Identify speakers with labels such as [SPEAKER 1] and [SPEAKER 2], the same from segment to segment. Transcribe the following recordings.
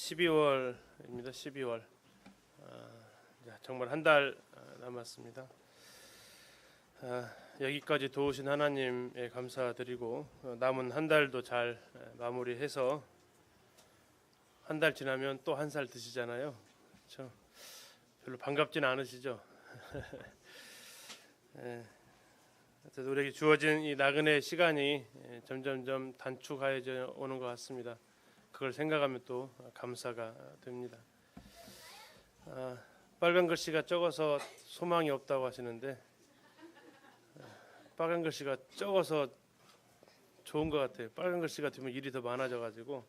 [SPEAKER 1] 12월입니다. 12월. 정말 한 달 남았습니다. 여기까지 도우신 하나님에 감사드리고 남은 한 달도 잘 마무리해서 한 달 지나면 또 한 살 드시잖아요. 그렇죠? 별로 반갑지는 않으시죠? 우리에게 주어진 이 나그네 시간이 점점점 단축하여져 오는 것 같습니다. 그걸 생각하면 또 감사가 됩니다. 빨간 글씨가 적어서 소망이 없다고 하시는데 빨간 글씨가 적어서 좋은 것 같아요. 빨간 글씨가 되면 일이 더 많아져가지고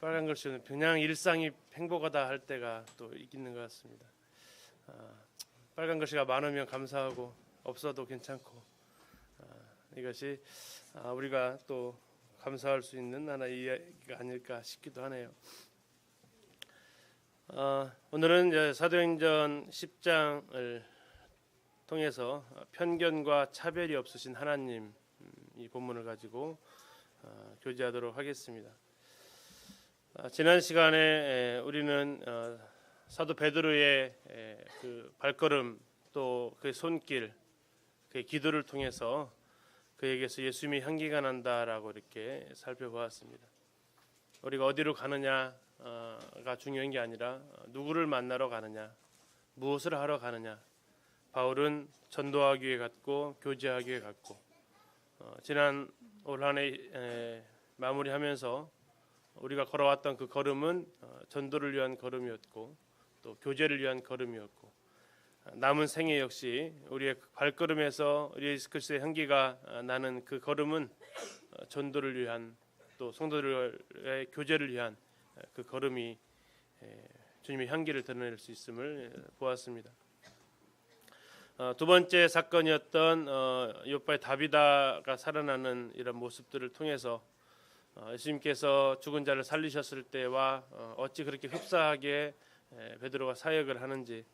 [SPEAKER 1] 빨간 글씨는 그냥 일상이 행복하다 할 때가 또 있는 것 같습니다. 빨간 글씨가 많으면 감사하고 없어도 괜찮고 이것이 우리가 또 감사할 수 있는 하나의 이야기가 아닐까 싶기도 하네요. 오늘은 이제 사도행전 10장을 통해서 편견과 차별이 없으신 하나님 이 본문을 가지고 교제하도록 하겠습니다. 지난 시간에 우리는 사도 베드로의 그 발걸음 또 그의 손길 그의 기도를 통해서 그에게서 예수님의 향기가 난다라고 이렇게 살펴보았습니다. 우리가 어디로 가느냐가 중요한 게 아니라 누구를 만나러 가느냐, 무엇을 하러 가느냐. 바울은 전도하기 위해 갔고 교제하기 위해 갔고 지난 올 한 해 마무리하면서 우리가 걸어왔던 그 걸음은 전도를 위한 걸음이었고 또 교제를 위한 걸음이었고 남은 생애 역시 우리의 발걸음에서 예수 그리스도의 향기가 나는 그 걸음은 전도를 위한 또 성도들의 교제를 위한 그 걸음이 주님의 향기를 드러낼 수 있음을 보았습니다. 두 번째 사건이었던 욥바의 다비다가 살아나는 이런 모습들을 통해서 예수님께서 죽은 자를 살리셨을 때와 어찌 그렇게 흡사하게 베드로가 사역을 하는지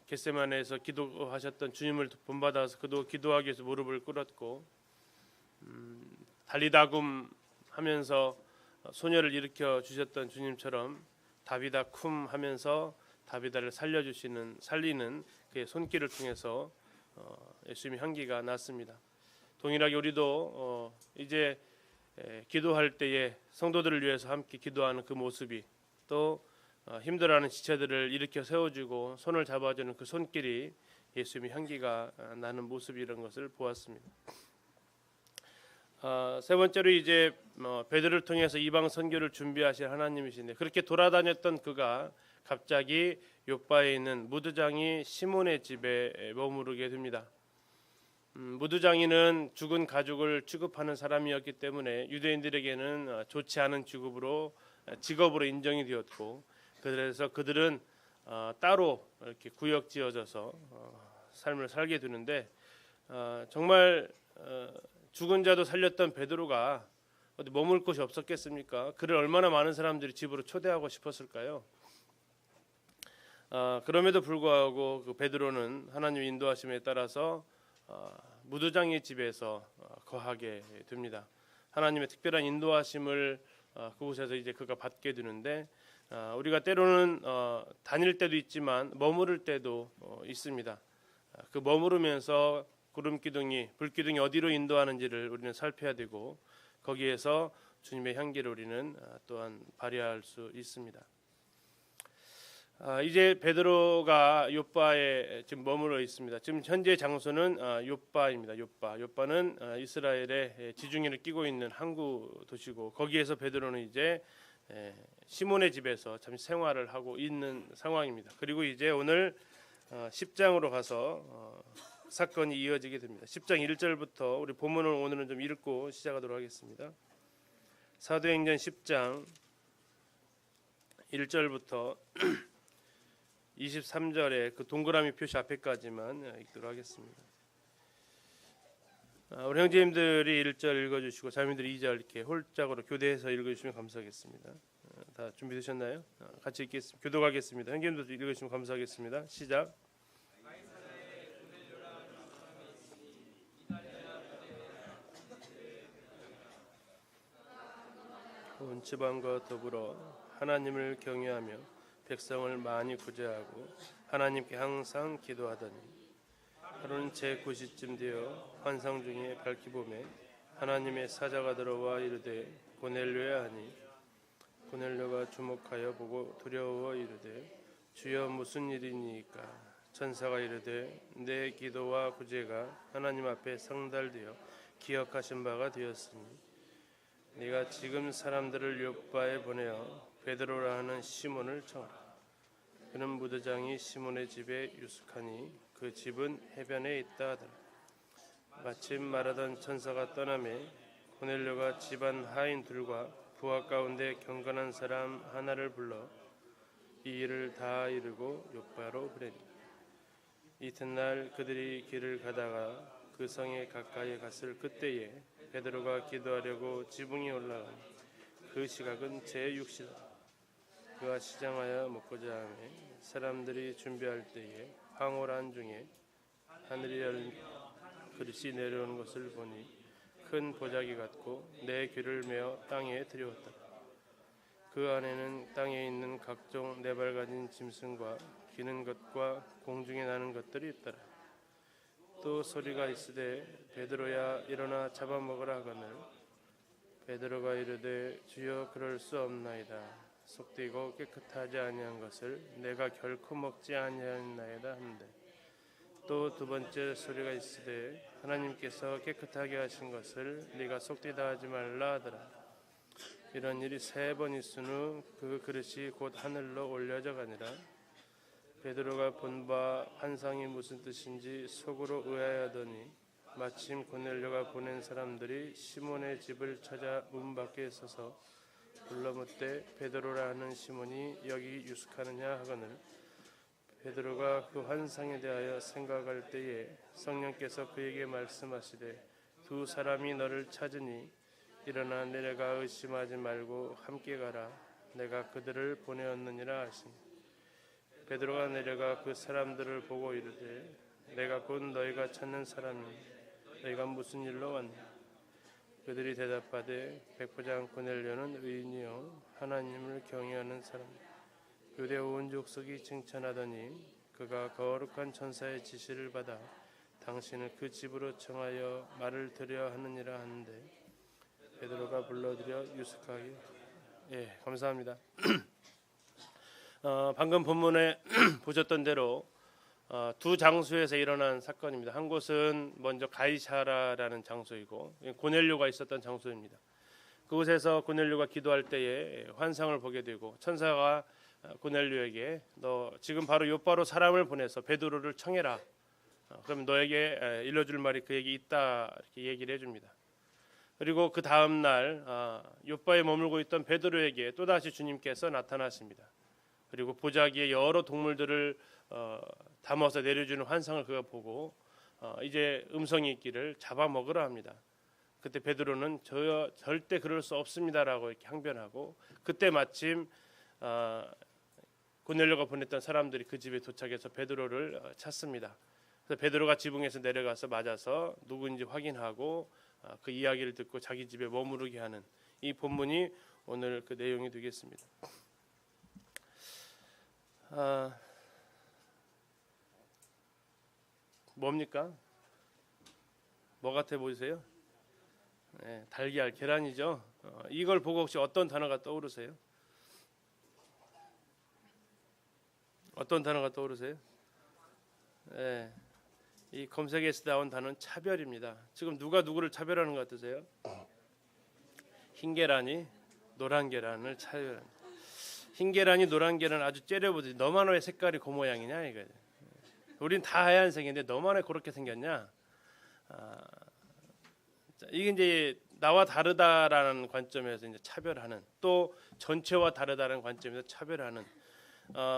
[SPEAKER 1] 겟세마네에서 기도하셨던 주님을 본받아서 그도 하기 위해서 무릎을 꿇었고 달리다굼 하면서 소녀를 일으켜 주셨던 주님처럼 다비다 쿰 하면서 다비다를 살리는 그의 손길을 통해서 예수님의 향기가 났습니다. 동일하게 우리도 이제 기도할 때에 성도들을 위해서 함께 기도하는 그 모습이 또 힘들어하는 지체들을 일으켜 세워주고 손을 잡아주는 그 손길이 예수님의 향기가 나는 모습이라는 것을 보았습니다. 세 번째로 이제 베드로를 통해서 이방 선교를 준비하실 하나님이신데 그렇게 돌아다녔던 그가 갑자기 욥바에 있는 무드장이 시몬의 집에 머무르게 됩니다. 무드장이는 죽은 가족을 취급하는 사람이었기 때문에 유대인들에게는 좋지 않은 직업으로 인정이 되었고 그래서 그들은 따로 이렇게 구역 지어져서 삶을 살게 되는데 정말 죽은 자도 살렸던 베드로가 어디 머물 곳이 없었겠습니까? 그를 얼마나 많은 사람들이 집으로 초대하고 싶었을까요? 그럼에도 불구하고 그 베드로는 하나님의 인도하심에 따라서 무드장의 집에서 거하게 됩니다. 하나님의 특별한 인도하심을 그곳에서 이제 그가 받게 되는데 우리가 때로는 다닐 때도 있지만 머무를 때도 있습니다. 그 머무르면서 구름기둥이 불기둥이 어디로 인도하는지를 우리는 살펴야 되고 거기에서 주님의 향기를 우리는 또한 발휘할 수 있습니다. 이제 베드로가 욥바에 지금 머물러 있습니다. 지금 현재 장소는 욥바입니다. 욥바는 이스라엘의 지중해를 끼고 있는 항구 도시고 거기에서 베드로는 이제 시몬의 집에서 잠시 생활을 하고 있는 상황입니다. 그리고 이제 오늘 10장으로 가서 사건이 이어지게 됩니다. 10장 1절부터 우리 본문을 오늘은 좀 읽고 시작하도록 하겠습니다. 사도행전 10장 1절부터 23절에 그 동그라미 표시 앞에까지만 읽도록 하겠습니다. 우리 형제님들이 1절 읽어주시고 자매님들이 2절 이렇게 홀짝으로 교대해서 읽어주시면 감사하겠습니다. 다 준비되셨나요? 같이 읽겠습니다. 교도하겠습니다. 형제님들도 읽어주시면 감사하겠습니다. 시작. 온 지방과 더불어 하나님을 경외하며 백성을 많이 구제하고 하나님께 항상 기도하더니 하루는 제9시쯤 되어 환상 중에 밝히 보매 하나님의 사자가 들어와 이르되 고넬료야 하니 고넬료가 주목하여 보고 두려워 이르되 주여 무슨 일이니까 천사가 이르되 내 기도와 구제가 하나님 앞에 상달되어 기억하신 바가 되었으니 네가 지금 사람들을 요바에 보내어 베드로라 하는 시몬을 청하라. 그는 무드장이 시몬의 집에 유숙하니 그 집은 해변에 있다 하더라. 마침 말하던 천사가 떠나매 고넬료가 집안 하인들과 부하 가운데 경건한 사람 하나를 불러 이 일을 다 이루고 요바로 보내니 이튿날 그들이 길을 가다가 그 성에 가까이 갔을 그때에 베드로가 기도하려고 지붕에 올라가니 그 시각은 제6시다. 그가 시장하여 먹고자 하매 사람들이 준비할 때에 황홀한 중에 하늘이 열린 그릇이 내려오는 것을 보니 큰 보자기 같고 내 귀를 메어 땅에 들여왔다. 그 안에는 땅에 있는 각종 네발 가진 짐승과 기는 것과 공중에 나는 것들이 있더라. 또 소리가 있으되 베드로야 일어나 잡아먹으라 하거늘 베드로가 이르되 주여 그럴 수 없나이다. 속되고 깨끗하지 아니한 것을 내가 결코 먹지 아니하였나이다 하는데 또 두 번째 소리가 있으되 하나님께서 깨끗하게 하신 것을 네가 속되다 하지 말라 하더라. 이런 일이 3번 있은 후 그 그릇이 곧 하늘로 올려져 가니라. 베드로가 본 바 환상이 무슨 뜻인지 속으로 의아하더니 마침 고넬료가 보낸 사람들이 시몬의 집을 찾아 문 밖에 서서 불러 묻되 베드로라 하는 시몬이 여기 유숙하느냐 하거늘 베드로가 그 환상에 대하여 생각할 때에 성령께서 그에게 말씀하시되 두 사람이 너를 찾으니 일어나 내려가 의심하지 말고 함께 가라. 내가 그들을 보내었느니라 하시니 베드로가 내려가 그 사람들을 보고 이르되 내가 곧 너희가 찾는 사람이니 너희가 무슨 일로 왔냐. 그들이 대답하되 백부장 고넬료는 의인이요 하나님을 경외하는 사람 유대 온 족속이 칭찬하더니 그가 거룩한 천사의 지시를 받아 당신을 그 집으로 청하여 말을 들여 하느니라 하는데 베드로가 불러들여 유숙하게. 예, 감사합니다. 방금 본문에 보셨던 대로 두 장소에서 일어난 사건입니다. 한 곳은 먼저 가이사라라는 장소이고 고넬료가 있었던 장소입니다. 그곳에서 고넬료가 기도할 때에 환상을 보게 되고 천사가 고넬료에게 너 지금 바로 요바로 사람을 보내서 베드로를 청해라. 그러면 너에게 일러줄 말이 그에게 있다 이렇게 얘기를 해줍니다. 그리고 그 다음 날 요바에 머물고 있던 베드로에게 또다시 주님께서 나타나십니다. 그리고 보자기에 여러 동물들을 담아서 내려주는 환상을 그가 보고 이제 음성이 있기를 잡아먹으라 합니다. 그때 베드로는 저 절대 그럴 수 없습니다라고 이렇게 항변하고 그때 마침 고넬료가 보냈던 사람들이 그 집에 도착해서 베드로를 찾습니다. 그래서 베드로가 지붕에서 내려가서 맞아서 누구인지 확인하고 그 이야기를 듣고 자기 집에 머무르게 하는 이 본문이 오늘 그 내용이 되겠습니다. 뭡니까? 뭐 같아 보이세요? 네, 달걀, 계란이죠. 이걸 보고 혹시 어떤 단어가 떠오르세요? 어떤 단어가 떠오르세요? 네, 이 검색에서 나온 단어는 차별입니다. 지금 누가 누구를 차별하는 것 같으세요? 흰 계란이 노란 계란을 차별합니다. 흰 계란이 노란 계란 아주 째려보듯이 너만 왜 색깔이 그 모양이냐 이거예요. 우린 다 하얀색인데 너만 왜 그렇게 생겼냐? 이게 이제 나와 다르다라는 관점에서 이제 차별하는 또 전체와 다르다는 관점에서 차별하는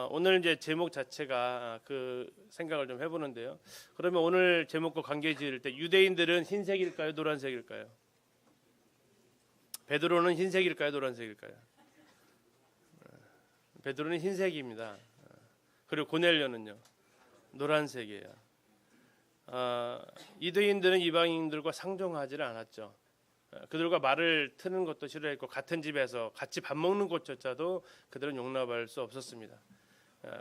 [SPEAKER 1] 오늘 이제 제목 자체가 그 생각을 좀 해보는데요. 그러면 오늘 제목과 관계 지을 때 유대인들은 흰색일까요, 노란색일까요? 베드로는 흰색일까요, 노란색일까요? 베드로는 흰색입니다. 그리고 고넬료는요, 노란색이에요. 유대인들은 이방인들과 상종하지를 않았죠. 그들과 말을 트는 것도 싫어했고 같은 집에서 같이 밥 먹는 것조차도 그들은 용납할 수 없었습니다.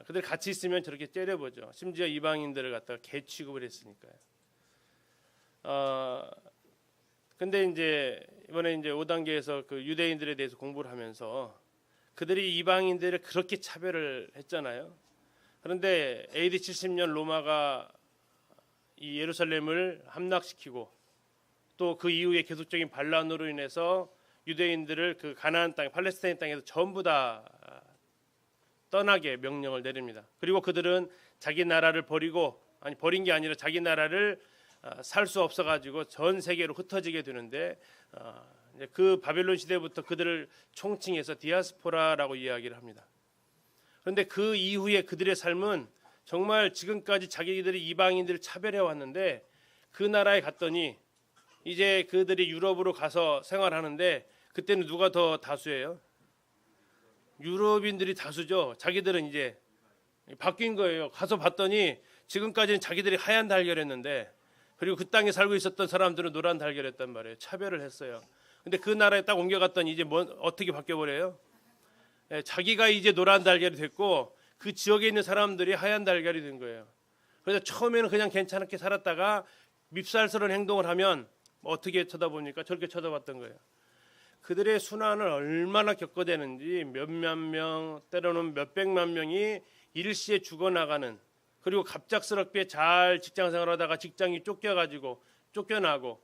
[SPEAKER 1] 그들 같이 있으면 저렇게 째려보죠. 심지어 이방인들을 갖다가 개 취급을 했으니까요. 근데 이제 이번에 이제 5단계에서 그 유대인들에 대해서 공부를 하면서 그들이 이방인들을 그렇게 차별을 했잖아요. 그런데 AD 70년 로마가 이 예루살렘을 함락시키고 또 그 이후에 계속적인 반란으로 인해서 유대인들을 그 가나안 땅, 팔레스타인 땅에서 전부 다 떠나게 명령을 내립니다. 그리고 그들은 자기 나라를 버리고, 아니 버린 게 아니라 자기 나라를 살 수 없어 가지고 전 세계로 흩어지게 되는데, 그 바벨론 시대부터 그들을 총칭해서 디아스포라라고 이야기를 합니다. 그런데 그 이후에 그들의 삶은 정말 지금까지 자기들이 이방인들을 차별해 왔는데, 그 나라에 갔더니 이제 그들이 유럽으로 가서 생활하는데 그때는 누가 더 다수예요? 유럽인들이 다수죠. 자기들은 이제 바뀐 거예요. 가서 봤더니 지금까지는 자기들이 하얀 달걀했는데, 그리고 그 땅에 살고 있었던 사람들은 노란 달걀했단 말이에요. 차별을 했어요. 근데 그 나라에 딱 옮겨갔더니 이제 어떻게 바뀌어 버려요? 자기가 이제 노란 달걀이 됐고 그 지역에 있는 사람들이 하얀 달걀이 된 거예요. 그래서 처음에는 그냥 괜찮게 살았다가 밉살스러운 행동을 하면 어떻게 쳐다보니까 저렇게 쳐다봤던 거예요. 그들의 순환을 얼마나 겪어대는지 몇몇 명, 때로는 몇백만 명이 일시에 죽어나가는, 그리고 갑작스럽게 잘 직장 생활하다가 직장이 쫓겨나고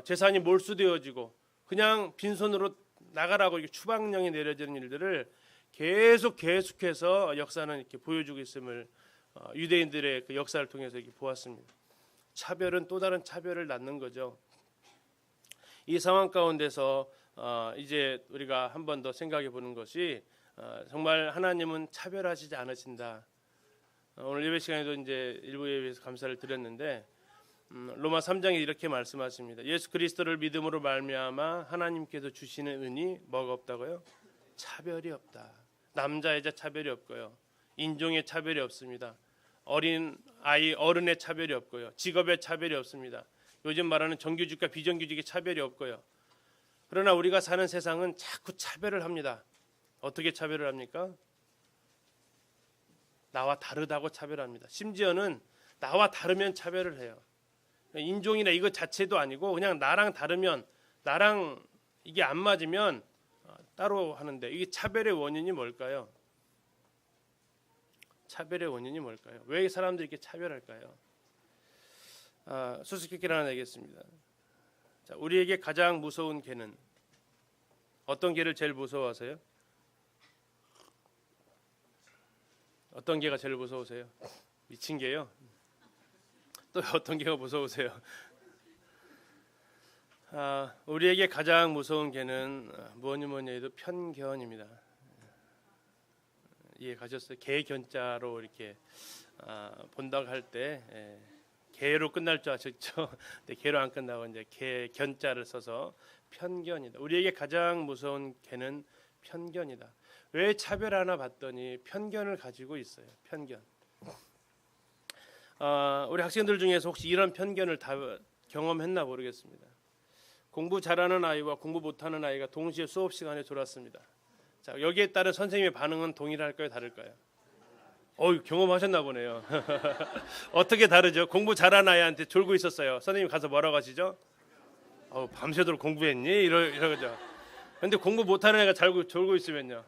[SPEAKER 1] 재산이 몰수되어지고 그냥 빈손으로 나가라고 이렇게 추방령이 내려지는 일들을 계속해서 역사는 이렇게 보여주고 있음을 유대인들의 그 역사를 통해서 이렇게 보았습니다. 차별은 또 다른 차별을 낳는 거죠. 이 상황 가운데서 이제 우리가 한 번 더 생각해 보는 것이, 정말 하나님은 차별하시지 않으신다. 오늘 예배 시간에도 이제 일부 예배에서 감사를 드렸는데, 로마 3장에 이렇게 말씀하십니다. 예수 그리스도를 믿음으로 말미암아 하나님께서 주시는 은이 뭐가 없다고요? 차별이 없다. 남자 여자 차별이 없고요. 인종의 차별이 없습니다. 어린 아이 어른의 차별이 없고요. 직업의 차별이 없습니다. 요즘 말하는 정규직과 비정규직의 차별이 없고요. 그러나 우리가 사는 세상은 자꾸 차별을 합니다. 어떻게 차별을 합니까? 나와 다르다고 차별합니다. 심지어는 나와 다르면 차별을 해요. 인종이나 이것 자체도 아니고 그냥 나랑 다르면, 나랑 이게 안 맞으면 따로 하는데, 이게 차별의 원인이 뭘까요? 차별의 원인이 뭘까요? 왜 사람들이 이렇게 차별할까요? 수수께끼를 하나 내겠습니다. 자, 우리에게 가장 무서운 개는, 어떤 개를 제일 무서워하세요? 어떤 개가 제일 무서우세요? 미친 개요? 또 어떤 개가 무서우세요? 우리에게 가장 무서운 개는 뭐니 해도 편견입니다. 이해 가셨어요? 개 견자로 이렇게 본다고 할 때 개로 끝날 줄 아셨죠? 근데 개로 안 끝나고 이제 개 견자를 써서 편견이다. 우리에게 가장 무서운 개는 편견이다. 왜 차별하나 봤더니 편견을 가지고 있어요. 편견. 우리 학생들 중에서 혹시 이런 편견을 다 경험했나 모르겠습니다. 공부 잘하는 아이와 공부 못하는 아이가 동시에 수업 시간에 졸았습니다. 자, 여기에 따른 선생님의 반응은 동일할까요, 다를까요? 경험하셨나 보네요. 어떻게 다르죠? 공부 잘하는 아이한테 졸고 있었어요. 선생님 가서 뭐라고 하시죠? 밤새도록 공부했니? 이러죠. 근데 공부 못하는 애가 졸고 있으면요,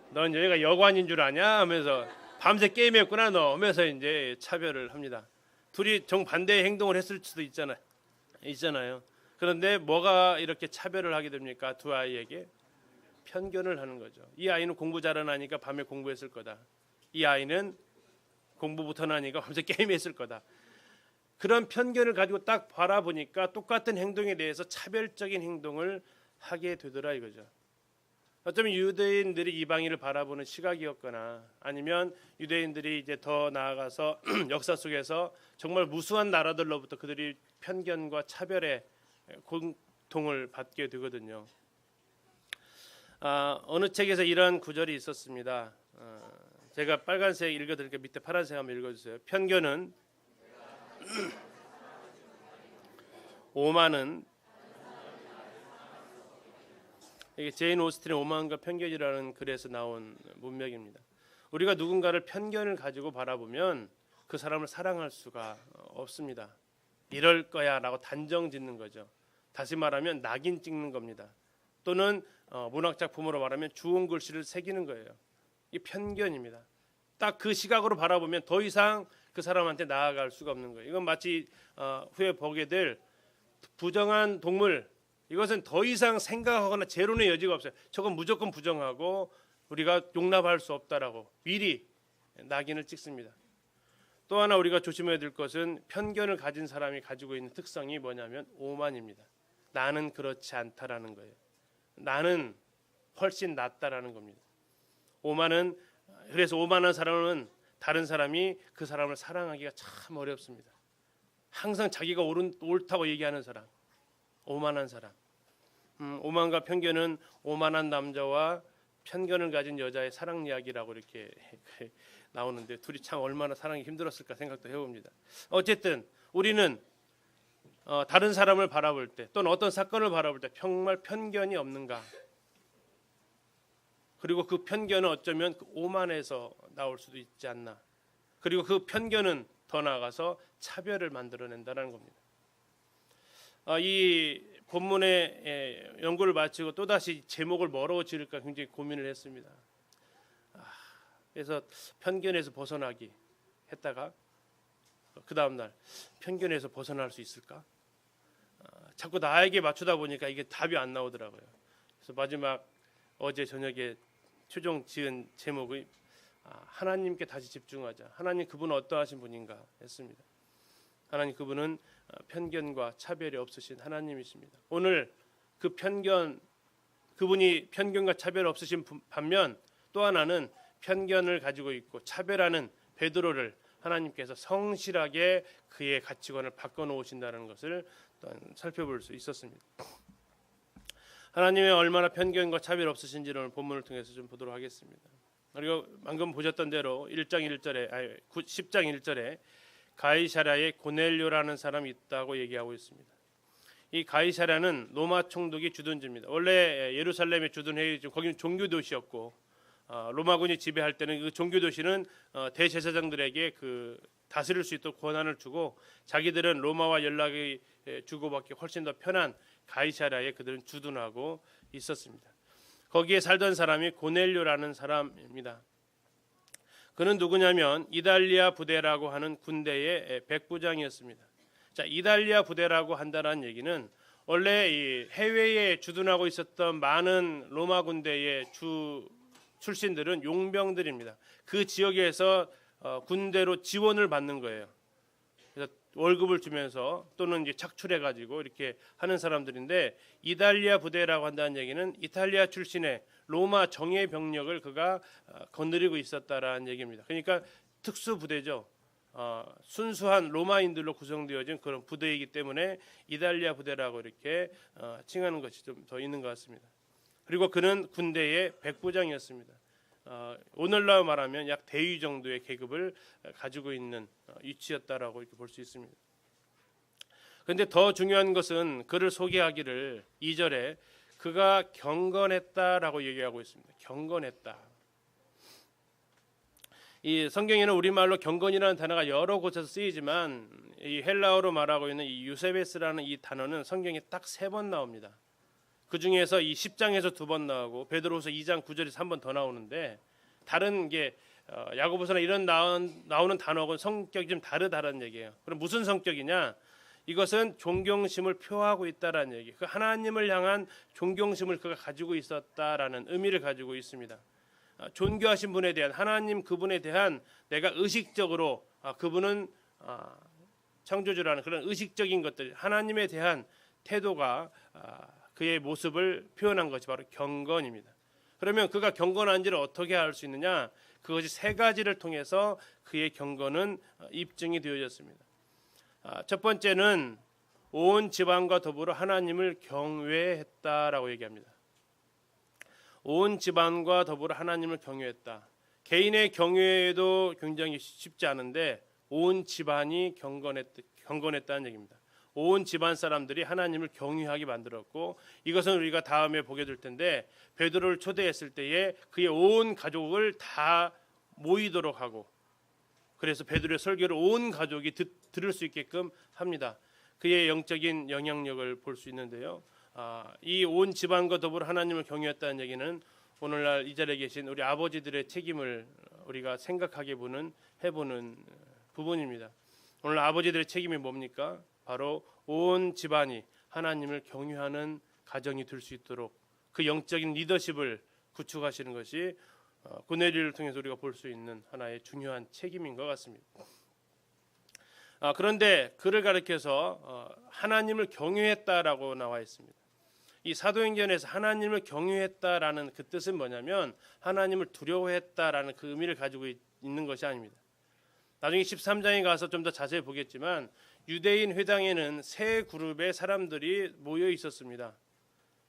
[SPEAKER 1] 넌 여기가 여관인 줄 아냐? 하면서 밤새 게임했구나 너 하면서 이제 차별을 합니다. 둘이 정반대의 행동을 했을 수도 있잖아요. 그런데 뭐가 이렇게 차별을 하게 됩니까? 두 아이에게 편견을 하는 거죠. 이 아이는 공부 잘하는 아이니까 밤에 공부했을 거다. 이 아이는 공부 못하는 아이니까 밤새 게임했을 거다. 그런 편견을 가지고 딱 바라보니까 똑같은 행동에 대해서 차별적인 행동을 하게 되더라 이거죠. 어쩌면 유대인들이 이방인을 바라보는 시각이었거나, 아니면 유대인들이 이제 더 나아가서 역사 속에서 정말 무수한 나라들로부터 그들이 편견과 차별의 고통을 받게 되거든요. 어느 책에서 이런 구절이 있었습니다. 제가 빨간색 읽어드릴게요. 밑에 파란색 한번 읽어주세요. 편견은 오만은 이게 제인 오스틴의 오만과 편견이라는 글에서 나온 문맥입니다. 우리가 누군가를 편견을 가지고 바라보면 그 사람을 사랑할 수가 없습니다. 이럴 거야라고 단정 짓는 거죠. 다시 말하면 낙인 찍는 겁니다. 또는 문학 작품으로 말하면 주홍 글씨를 새기는 거예요. 이 편견입니다. 딱 그 시각으로 바라보면 더 이상 그 사람한테 나아갈 수가 없는 거예요. 이건 마치 후에 보게 될 부정한 동물, 이것은 더 이상 생각하거나 재론의 여지가 없어요. 저건 무조건 부정하고 우리가 용납할 수 없다라고 미리 낙인을 찍습니다. 또 하나 우리가 조심해야 될 것은 편견을 가진 사람이 가지고 있는 특성이 뭐냐면 오만입니다. 나는 그렇지 않다라는 거예요. 나는 훨씬 낫다라는 겁니다. 오만은, 그래서 오만한 사람은 다른 사람이 그 사람을 사랑하기가 참 어렵습니다. 항상 자기가 옳다고 얘기하는 사람, 오만한 사람. 오만과 편견은 오만한 남자와 편견을 가진 여자의 사랑 이야기라고 이렇게 나오는데 둘이 참 얼마나 사랑이 힘들었을까 생각도 해봅니다. 어쨌든 우리는 다른 사람을 바라볼 때 또는 어떤 사건을 바라볼 때 정말 편견이 없는가, 그리고 그 편견은 어쩌면 그 오만에서 나올 수도 있지 않나, 그리고 그 편견은 더 나아가서 차별을 만들어낸다는 겁니다. 이 본문의 연구를 마치고 또다시 제목을 뭐라고 지을까 굉장히 고민을 했습니다. 그래서 편견에서 벗어나기 했다가 그 다음 날 편견에서 벗어날 수 있을까? 자꾸 나에게 맞추다 보니까 이게 답이 안 나오더라고요. 그래서 마지막 어제 저녁에 최종 지은 제목이 하나님께 다시 집중하자. 하나님 그분은 어떠하신 분인가 했습니다. 하나님 그분은 편견과 차별이 없으신 하나님이십니다. 오늘 그 그분이 편견과 차별 없으신 반면 또 하나는 편견을 가지고 있고 차별하는 베드로를 하나님께서 성실하게 그의 가치관을 바꿔놓으신다는 것을 살펴볼 수 있었습니다. 하나님의 얼마나 편견과 차별 없으신지를 오늘 본문을 통해서 좀 보도록 하겠습니다. 그리고 방금 보셨던 대로 10장 1절에 가이사랴에 고넬료라는 사람이 있다고 얘기하고 있습니다. 이 가이사랴는 로마 총독이 주둔지입니다. 원래 예루살렘의 주둔회의 거기는 종교 도시였고 로마군이 지배할 때는 그 종교 도시는 대제사장들에게 그 다스릴 수 있도록 권한을 주고 자기들은 로마와 연락이 주고받기 훨씬 더 편한 가이사랴에 그들은 주둔하고 있었습니다. 거기에 살던 사람이 고넬료라는 사람입니다. 그는 누구냐면 이달리아 부대라고 하는 군대의 백부장이었습니다. 자, 이달리아 부대라고 한다는 얘기는 원래 이 해외에 주둔하고 있었던 많은 로마 군대의 출신들은 용병들입니다. 그 지역에서 군대로 지원을 받는 거예요. 그래서 월급을 주면서 또는 이제 착출해 가지고 이렇게 하는 사람들인데 이달리아 부대라고 한다는 얘기는 이탈리아 출신의 로마 정예 병력을 그가 거느리고 있었다라는 얘기입니다. 그러니까 특수 부대죠. 순수한 로마인들로 구성되어진 그런 부대이기 때문에 이달리아 부대라고 이렇게 칭하는 것이 좀 더 있는 것 같습니다. 그리고 그는 군대의 백부장이었습니다. 오늘날 말하면 약 대위 정도의 계급을 가지고 있는 위치였다라고 이렇게 볼 수 있습니다. 그런데 더 중요한 것은 그를 소개하기를 2절에 그가 경건했다라고 얘기하고 있습니다. 경건했다. 이 성경에는 우리말로 경건이라는 단어가 여러 곳에서 쓰이지만 이 헬라어로 말하고 있는 이 유세베스라는 이 단어는 성경에 딱 3번 나옵니다. 그 중에서 이 10장에서 2번 나오고 베드로후서 2장 9절에서 1번 더 나오는데 다른 게 야고보서나 이런 나오는 단어하고는 성격이 좀 다르다는 얘기예요. 그럼 무슨 성격이냐? 이것은 존경심을 표하고 있다라는 얘기. 그 하나님을 향한 존경심을 그가 가지고 있었다라는 의미를 가지고 있습니다. 존귀하신 분에 대한 하나님 그분에 대한 내가 의식적으로 그분은 창조주라는 그런 의식적인 것들 하나님에 대한 태도가 그의 모습을 표현한 것이 바로 경건입니다. 그러면 그가 경건한지를 어떻게 알 수 있느냐? 그것이 3가지를 통해서 그의 경건은 입증이 되어졌습니다. 첫 번째는 온 집안과 더불어 하나님을 경외했다라고 얘기합니다. 온 집안과 더불어 하나님을 경외했다. 개인의 경외도 굉장히 쉽지 않은데 온 집안이 경건했다는 얘기입니다. 온 집안 사람들이 하나님을 경외하게 만들었고, 이것은 우리가 다음에 보게 될 텐데, 베드로를 초대했을 때에 그의 온 가족을 다 모이도록 하고, 그래서 베드로의 설교를 온 가족이 들을 수 있게끔 합니다. 그의 영적인 영향력을 볼 수 있는데요. 이 온 집안과 더불어 하나님을 경외했다는 얘기는 오늘날 이 자리에 계신 우리 아버지들의 책임을 우리가 생각하게 해보는 부분입니다. 오늘 아버지들의 책임이 뭡니까? 바로 온 집안이 하나님을 경외하는 가정이 될 수 있도록 그 영적인 리더십을 구축하시는 것이 고넬료를 통해서 우리가 볼 수 있는 하나의 중요한 책임인 것 같습니다. 그런데 그를 가리켜서 하나님을 경외했다라고 나와 있습니다. 이 사도행전에서 하나님을 경외했다라는 그 뜻은 뭐냐면 하나님을 두려워했다라는 그 의미를 가지고 있는 것이 아닙니다. 나중에 13장에 가서 좀 더 자세히 보겠지만 유대인 회당에는 세 그룹의 사람들이 모여 있었습니다.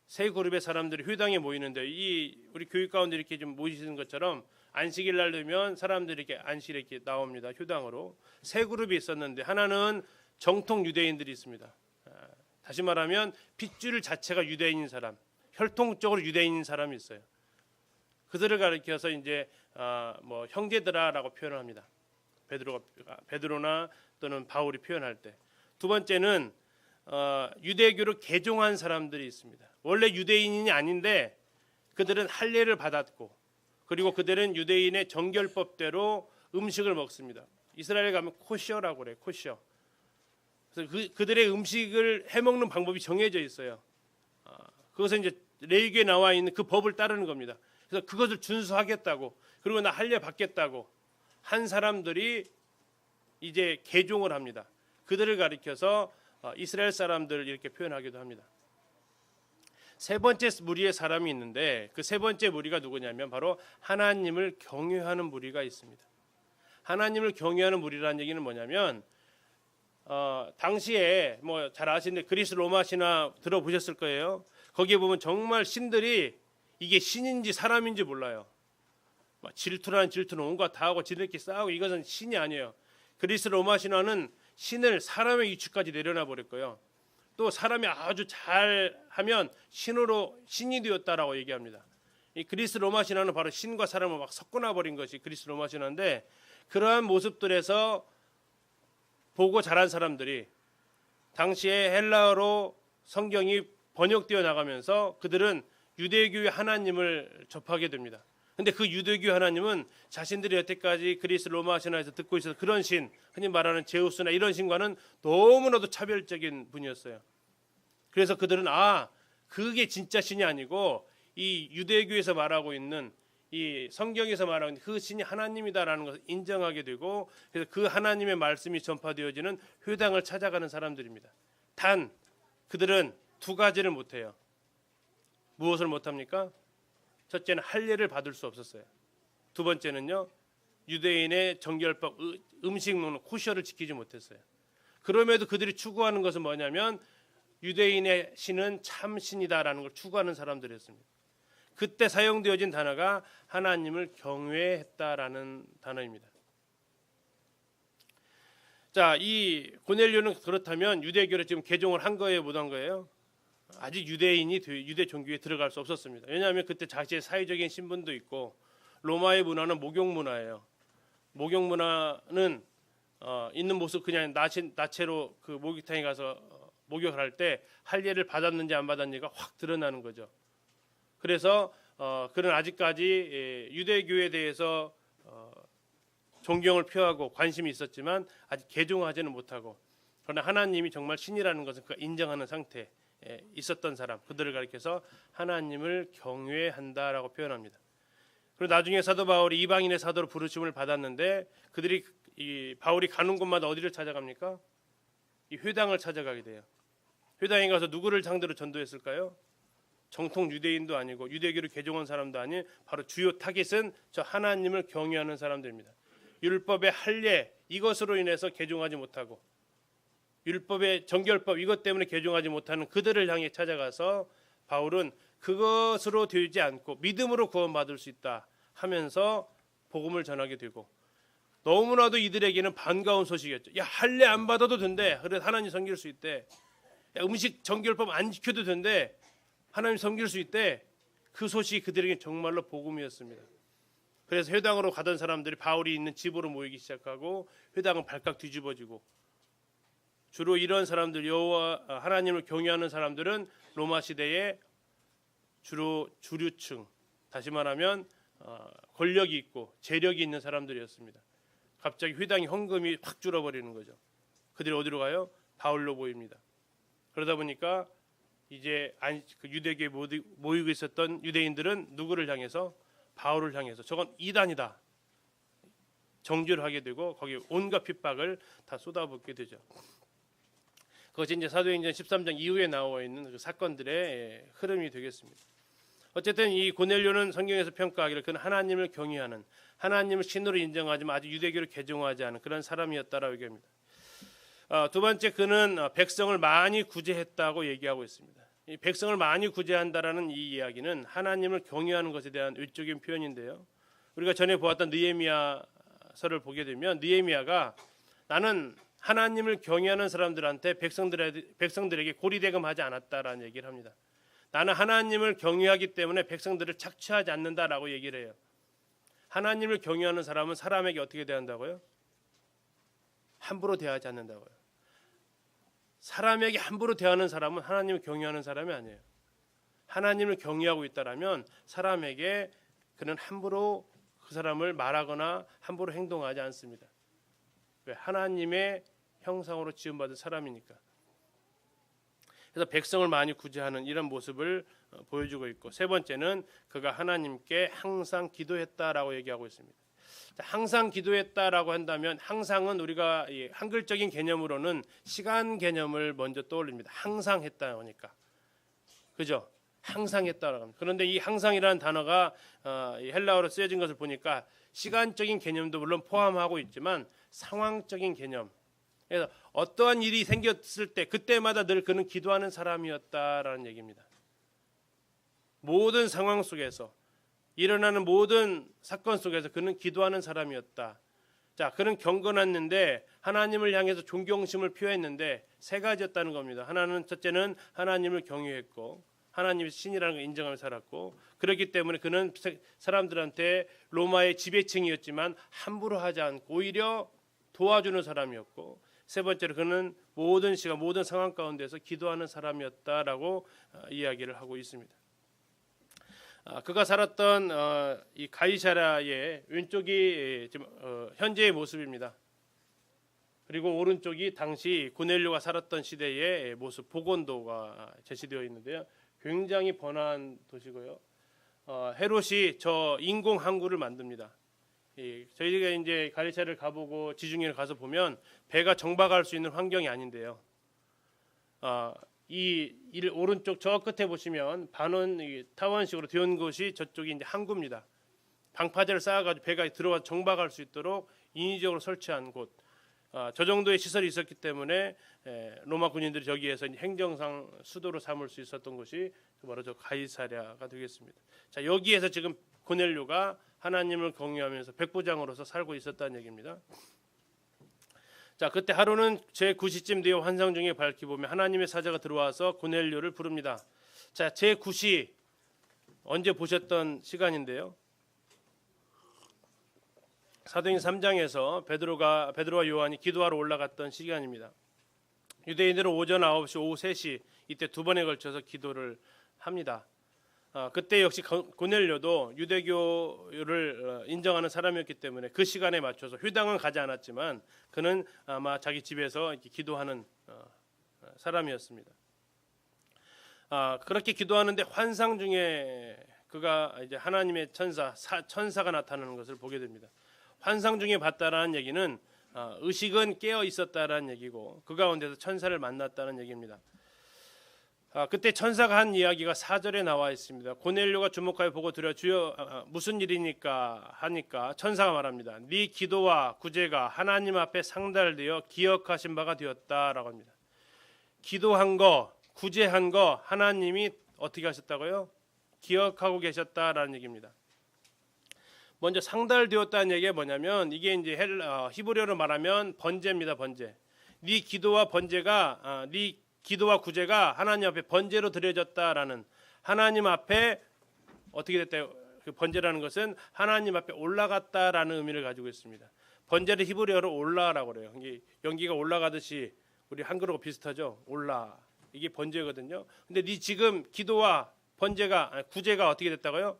[SPEAKER 1] 세 그룹의 사람들이 회당에 모이는데 이 우리 교육 가운데 이렇게 좀 모이시는 것처럼 안식일 날 되면 사람들이 이렇게 안식일에 이렇게 나옵니다. 휴당으로 세 그룹이 있었는데 하나는 정통 유대인들이 있습니다. 다시 말하면 핏줄 자체가 유대인인 사람, 혈통적으로 유대인인 사람이 있어요. 그들을 가리켜서 이제 뭐 형제들아라고 표현을 합니다. 베드로나 또는 바울이 표현할 때. 두 번째는 유대교를 개종한 사람들이 있습니다. 원래 유대인이 아닌데 그들은 할례를 받았고, 그리고 그들은 유대인의 정결법대로 음식을 먹습니다. 이스라엘에 가면 코셔라고 그래요. 코셔. 그래서 그들의 음식을 해먹는 방법이 정해져 있어요. 그것은 이제 레위기에 나와 있는 그 법을 따르는 겁니다. 그래서 그것을 준수하겠다고, 그리고 나 할례 받겠다고 한 사람들이 이제 개종을 합니다. 그들을 가리켜서 이스라엘 사람들을 이렇게 표현하기도 합니다. 세 번째 무리의 사람이 있는데 그 세 번째 무리가 누구냐면 바로 하나님을 경외하는 무리가 있습니다. 하나님을 경외하는 무리라는 얘기는 뭐냐면 당시에 뭐 잘 아시는데 그리스 로마 신화 들어보셨을 거예요. 거기에 보면 정말 신들이 이게 신인지 사람인지 몰라요. 질투라는 질투는 온갖 다 하고 지들끼리 싸우고, 이것은 신이 아니에요. 그리스 로마 신화는 신을 사람의 위치까지 내려놔 버렸고요. 또 사람이 아주 잘하면 신이 되었다라고 얘기합니다. 이 그리스 로마 신화는 바로 신과 사람을 막 섞어놔 버린 것이 그리스 로마 신화인데, 그러한 모습들에서 보고 자란 사람들이 당시에 헬라어로 성경이 번역되어 나가면서 그들은 유대교의 하나님을 접하게 됩니다. 근데 그 유대교 하나님은 자신들이 여태까지 그리스 로마 신화에서 듣고 있어서 그런 신, 흔히 말하는 제우스나 이런 신과는 너무나도 차별적인 분이었어요. 그래서 그들은 그게 진짜 신이 아니고 이 유대교에서 말하고 있는 이 성경에서 말하고 있는 그 신이 하나님이다라는 것을 인정하게 되고, 그래서 그 하나님의 말씀이 전파되어지는 회당을 찾아가는 사람들입니다. 단 그들은 두 가지를 못해요. 무엇을 못합니까? 첫째는 할례를 받을 수 없었어요. 두 번째는요, 유대인의 정결법, 음식 먹는 코셔를 지키지 못했어요. 그럼에도 그들이 추구하는 것은 뭐냐면 유대인의 신은 참 신이다라는 걸 추구하는 사람들이었습니다. 그때 사용되어진 단어가 하나님을 경외했다라는 단어입니다. 자, 이 고넬료는 그렇다면 유대교를 지금 개종을 한 거예요, 못 한 거예요? 아직 유대인이 유대 종교에 들어갈 수 없었습니다. 왜냐하면 그때 자신의 사회적인 신분도 있고, 로마의 문화는 목욕 문화예요. 목욕 문화는 있는 모습 그냥 나체로 그 목욕탕에 가서 목욕을 할 때 할례를 받았는지 안 받았는지가 확 드러나는 거죠. 그래서 그는 아직까지 유대교에 대해서 존경을 표하고 관심이 있었지만 아직 개종하지는 못하고, 그러나 하나님이 정말 신이라는 것을 그가 인정하는 상태에 있었던 사람, 그들을 가리켜서 하나님을 경외한다라고 표현합니다. 그리고 나중에 사도 바울이 이방인의 사도로 부르심을 받았는데 그들이 이 바울이 가는 곳마다 어디를 찾아갑니까? 이 회당을 찾아가게 돼요. 회당에 가서 누구를 상대로 전도했을까요? 정통 유대인도 아니고 유대교를 개종한 사람도 아닌 바로 주요 타깃은 저 하나님을 경외하는 사람들입니다. 율법의 할례 이것으로 인해서 개종하지 못하고, 율법의 정결법 이것 때문에 개종하지 못하는 그들을 향해 찾아가서 바울은 그것으로 되지 않고 믿음으로 구원받을 수 있다 하면서 복음을 전하게 되고, 너무나도 이들에게는 반가운 소식이었죠. 야, 할례 안 받아도 된대. 그래 하나님 섬길 수 있대. 야, 음식 정결법 안 지켜도 된대. 하나님 섬길 수 있대. 그 소식이 그들에게 정말로 복음이었습니다. 그래서 회당으로 가던 사람들이 바울이 있는 집으로 모이기 시작하고 회당은 발칵 뒤집어지고, 주로 이런 사람들, 여호와 하나님을 경외하는 사람들은 로마 시대에 주로 주류층, 다시 말하면 권력이 있고 재력이 있는 사람들이었습니다. 갑자기 회당의 헌금이 확 줄어버리는 거죠. 그들이 어디로 가요? 바울로 모입니다. 그러다 보니까 이제 유대교에 모이고 있었던 유대인들은 누구를 향해서? 바울을 향해서 저건 이단이다 정죄를 하게 되고, 거기에 온갖 핍박을 다 쏟아붓게 되죠. 그것이 이제 사도행전 13장 이후에 나와 있는 그 사건들의 흐름이 되겠습니다. 어쨌든 이 고넬료는 성경에서 평가하기를 그는 하나님을 경외하는, 하나님을 신으로 인정하지만 아직 유대교를 개종하지 않은 그런 사람이었다라고 얘기합니다. 두 번째, 그는 백성을 많이 구제했다고 얘기하고 있습니다. 이 백성을 많이 구제한다라는 이 이야기는 하나님을 경외하는 것에 대한 외적인 표현인데요. 우리가 전에 보았던 느헤미야서를 보게 되면 느헤미야가 나는 하나님을 경외하는 사람들한테 백성들에게 고리대금하지 않았다라는 얘기를 합니다. 나는 하나님을 경외하기 때문에 백성들을 착취하지 않는다라고 얘기를 해요. 하나님을 경외하는 사람은 사람에게 어떻게 대한다고요? 함부로 대하지 않는다고요. 사람에게 함부로 대하는 사람은 하나님을 경외하는 사람이 아니에요. 하나님을 경외하고 있다라면 사람에게 그는 함부로 그 사람을 말하거나 함부로 행동하지 않습니다. 왜? 하나님의 형상으로 지음받은 사람이니까. 그래서 백성을 많이 구제하는 이런 모습을 보여주고 있고, 세 번째는 그가 하나님께 항상 기도했다라고 얘기하고 있습니다. 항상 기도했다라고 한다면, 항상은 우리가 한글적인 개념으로는 시간 개념을 먼저 떠올립니다. 항상 했다 하니까, 그죠? 항상 했다라고 합니다. 그런데 이 항상이라는 단어가 헬라어로 쓰여진 것을 보니까 시간적인 개념도 물론 포함하고 있지만 상황적인 개념, 그래서 어떠한 일이 생겼을 때 그때마다 늘 그는 기도하는 사람이었다라는 얘기입니다. 모든 상황 속에서, 일어나는 모든 사건 속에서 그는 기도하는 사람이었다. 자, 그는 경건했는데 하나님을 향해서 존경심을 표했는데 세 가지였다는 겁니다. 하나는, 첫째는 하나님을 경외했고 하나님이 신이라는 걸 인정하며 살았고, 그렇기 때문에 그는 사람들한테 로마의 지배층이었지만 함부로 하지 않고 오히려 도와주는 사람이었고, 세 번째로 그는 모든 시간 모든 상황 가운데서 기도하는 사람이었다라고 이야기를 하고 있습니다. 그가 살았던 이 가이사랴의 왼쪽이 지금 현재의 모습입니다. 그리고 오른쪽이 당시 고넬료가 살았던 시대의 모습, 보건도가 제시되어 있는데요. 굉장히 번화한 도시고요. 헤롯이 저 인공 항구를 만듭니다. 저희가 이제 가이사랴를 가보고 지중해를 가서 보면 배가 정박할 수 있는 환경이 아닌데요. 이 오른쪽 저 끝에 보시면 반원 타원식으로 되어 곳이 저쪽이 이제 항구입니다. 방파제를 쌓아가지고 배가 들어와 정박할 수 있도록 인위적으로 설치한 곳. 저 정도의 시설이 있었기 때문에 로마 군인들이 저기에서 행정상 수도로 삼을 수 있었던 곳이 바로 저 가이사랴가 되겠습니다. 자, 여기에서 지금 고넬료가 하나님을 경외하면서 백부장으로서 살고 있었다는 얘기입니다. 자, 그때 하루는 제9시쯤 되어 환상 중에 밝히 보면 하나님의 사자가 들어와서 고넬료를 부릅니다. 자, 제9시 언제 보셨던 시간인데요. 사도행전 3장에서 베드로와 요한이 기도하러 올라갔던 시간입니다. 유대인들은 오전 9시, 오후 3시 이때 두 번에 걸쳐서 기도를 합니다. 그때 역시 고넬료도 유대교를 인정하는 사람이었기 때문에 그 시간에 맞춰서 회당은 가지 않았지만 그는 아마 자기 집에서 이렇게 기도하는 사람이었습니다. 그렇게 기도하는데 환상 중에 그가 이제 하나님의 천사가 나타나는 것을 보게 됩니다. 환상 중에 봤다라는 얘기는 의식은 깨어 있었다라는 얘기고 그 가운데서 천사를 만났다는 얘기입니다. 그때 천사가 한 이야기가 4절에 나와 있습니다. 고넬료가 주목하여 보고 들어 주여 무슨 일이니까 하니까 천사가 말합니다. 네 기도와 구제가 하나님 앞에 상달되어 기억하신 바가 되었다라고 합니다. 기도한 거, 구제한 거 하나님이 어떻게 하셨다고요? 기억하고 계셨다라는 얘기입니다. 먼저 상달되었다는 얘기가 뭐냐면 이게 이제 히브리어로 말하면 번제입니다. 번제. 네 기도와 번제가 네 기도와 구제가 하나님 앞에 번제로 드려졌다라는, 하나님 앞에 어떻게 됐다. 그 번제라는 것은 하나님 앞에 올라갔다라는 의미를 가지고 있습니다. 번제를 히브리어로 올라라고 그래요. 연기가 올라가듯이 우리 한글하고 비슷하죠. 올라. 이게 번제거든요. 근데 네 지금 기도와 번제가 구제가 어떻게 됐다고요?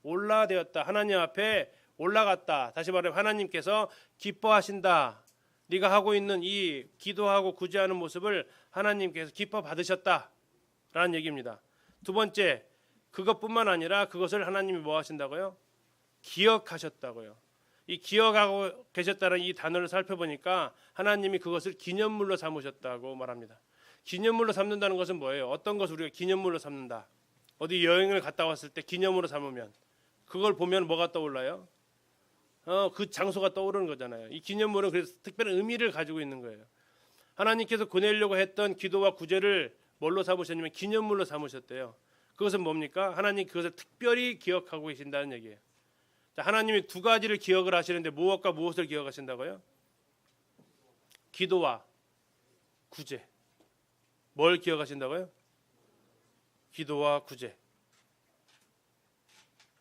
[SPEAKER 1] 올라되었다. 하나님 앞에 올라갔다. 다시 말하면 하나님께서 기뻐하신다. 네가 하고 있는 이 기도하고 구제하는 모습을 하나님께서 기뻐 받으셨다라는 얘기입니다. 두 번째, 그것뿐만 아니라 그것을 하나님이 뭐 하신다고요? 기억하셨다고요. 이 기억하고 계셨다는 이 단어를 살펴보니까 하나님이 그것을 기념물로 삼으셨다고 말합니다. 기념물로 삼는다는 것은 뭐예요? 어떤 것을 우리가 기념물로 삼는다. 어디 여행을 갔다 왔을 때 기념으로 삼으면 그걸 보면 뭐가 떠올라요? 그 장소가 떠오르는 거잖아요. 이 기념물은 그래서 특별한 의미를 가지고 있는 거예요. 하나님께서 보내려고 했던 기도와 구제를 뭘로 삼으셨냐면 기념물로 삼으셨대요. 그것은 뭡니까? 하나님 그것을 특별히 기억하고 계신다는 얘기예요. 자, 하나님이 두 가지를 기억을 하시는데 무엇과 무엇을 기억하신다고요? 기도와 구제. 뭘 기억하신다고요? 기도와 구제.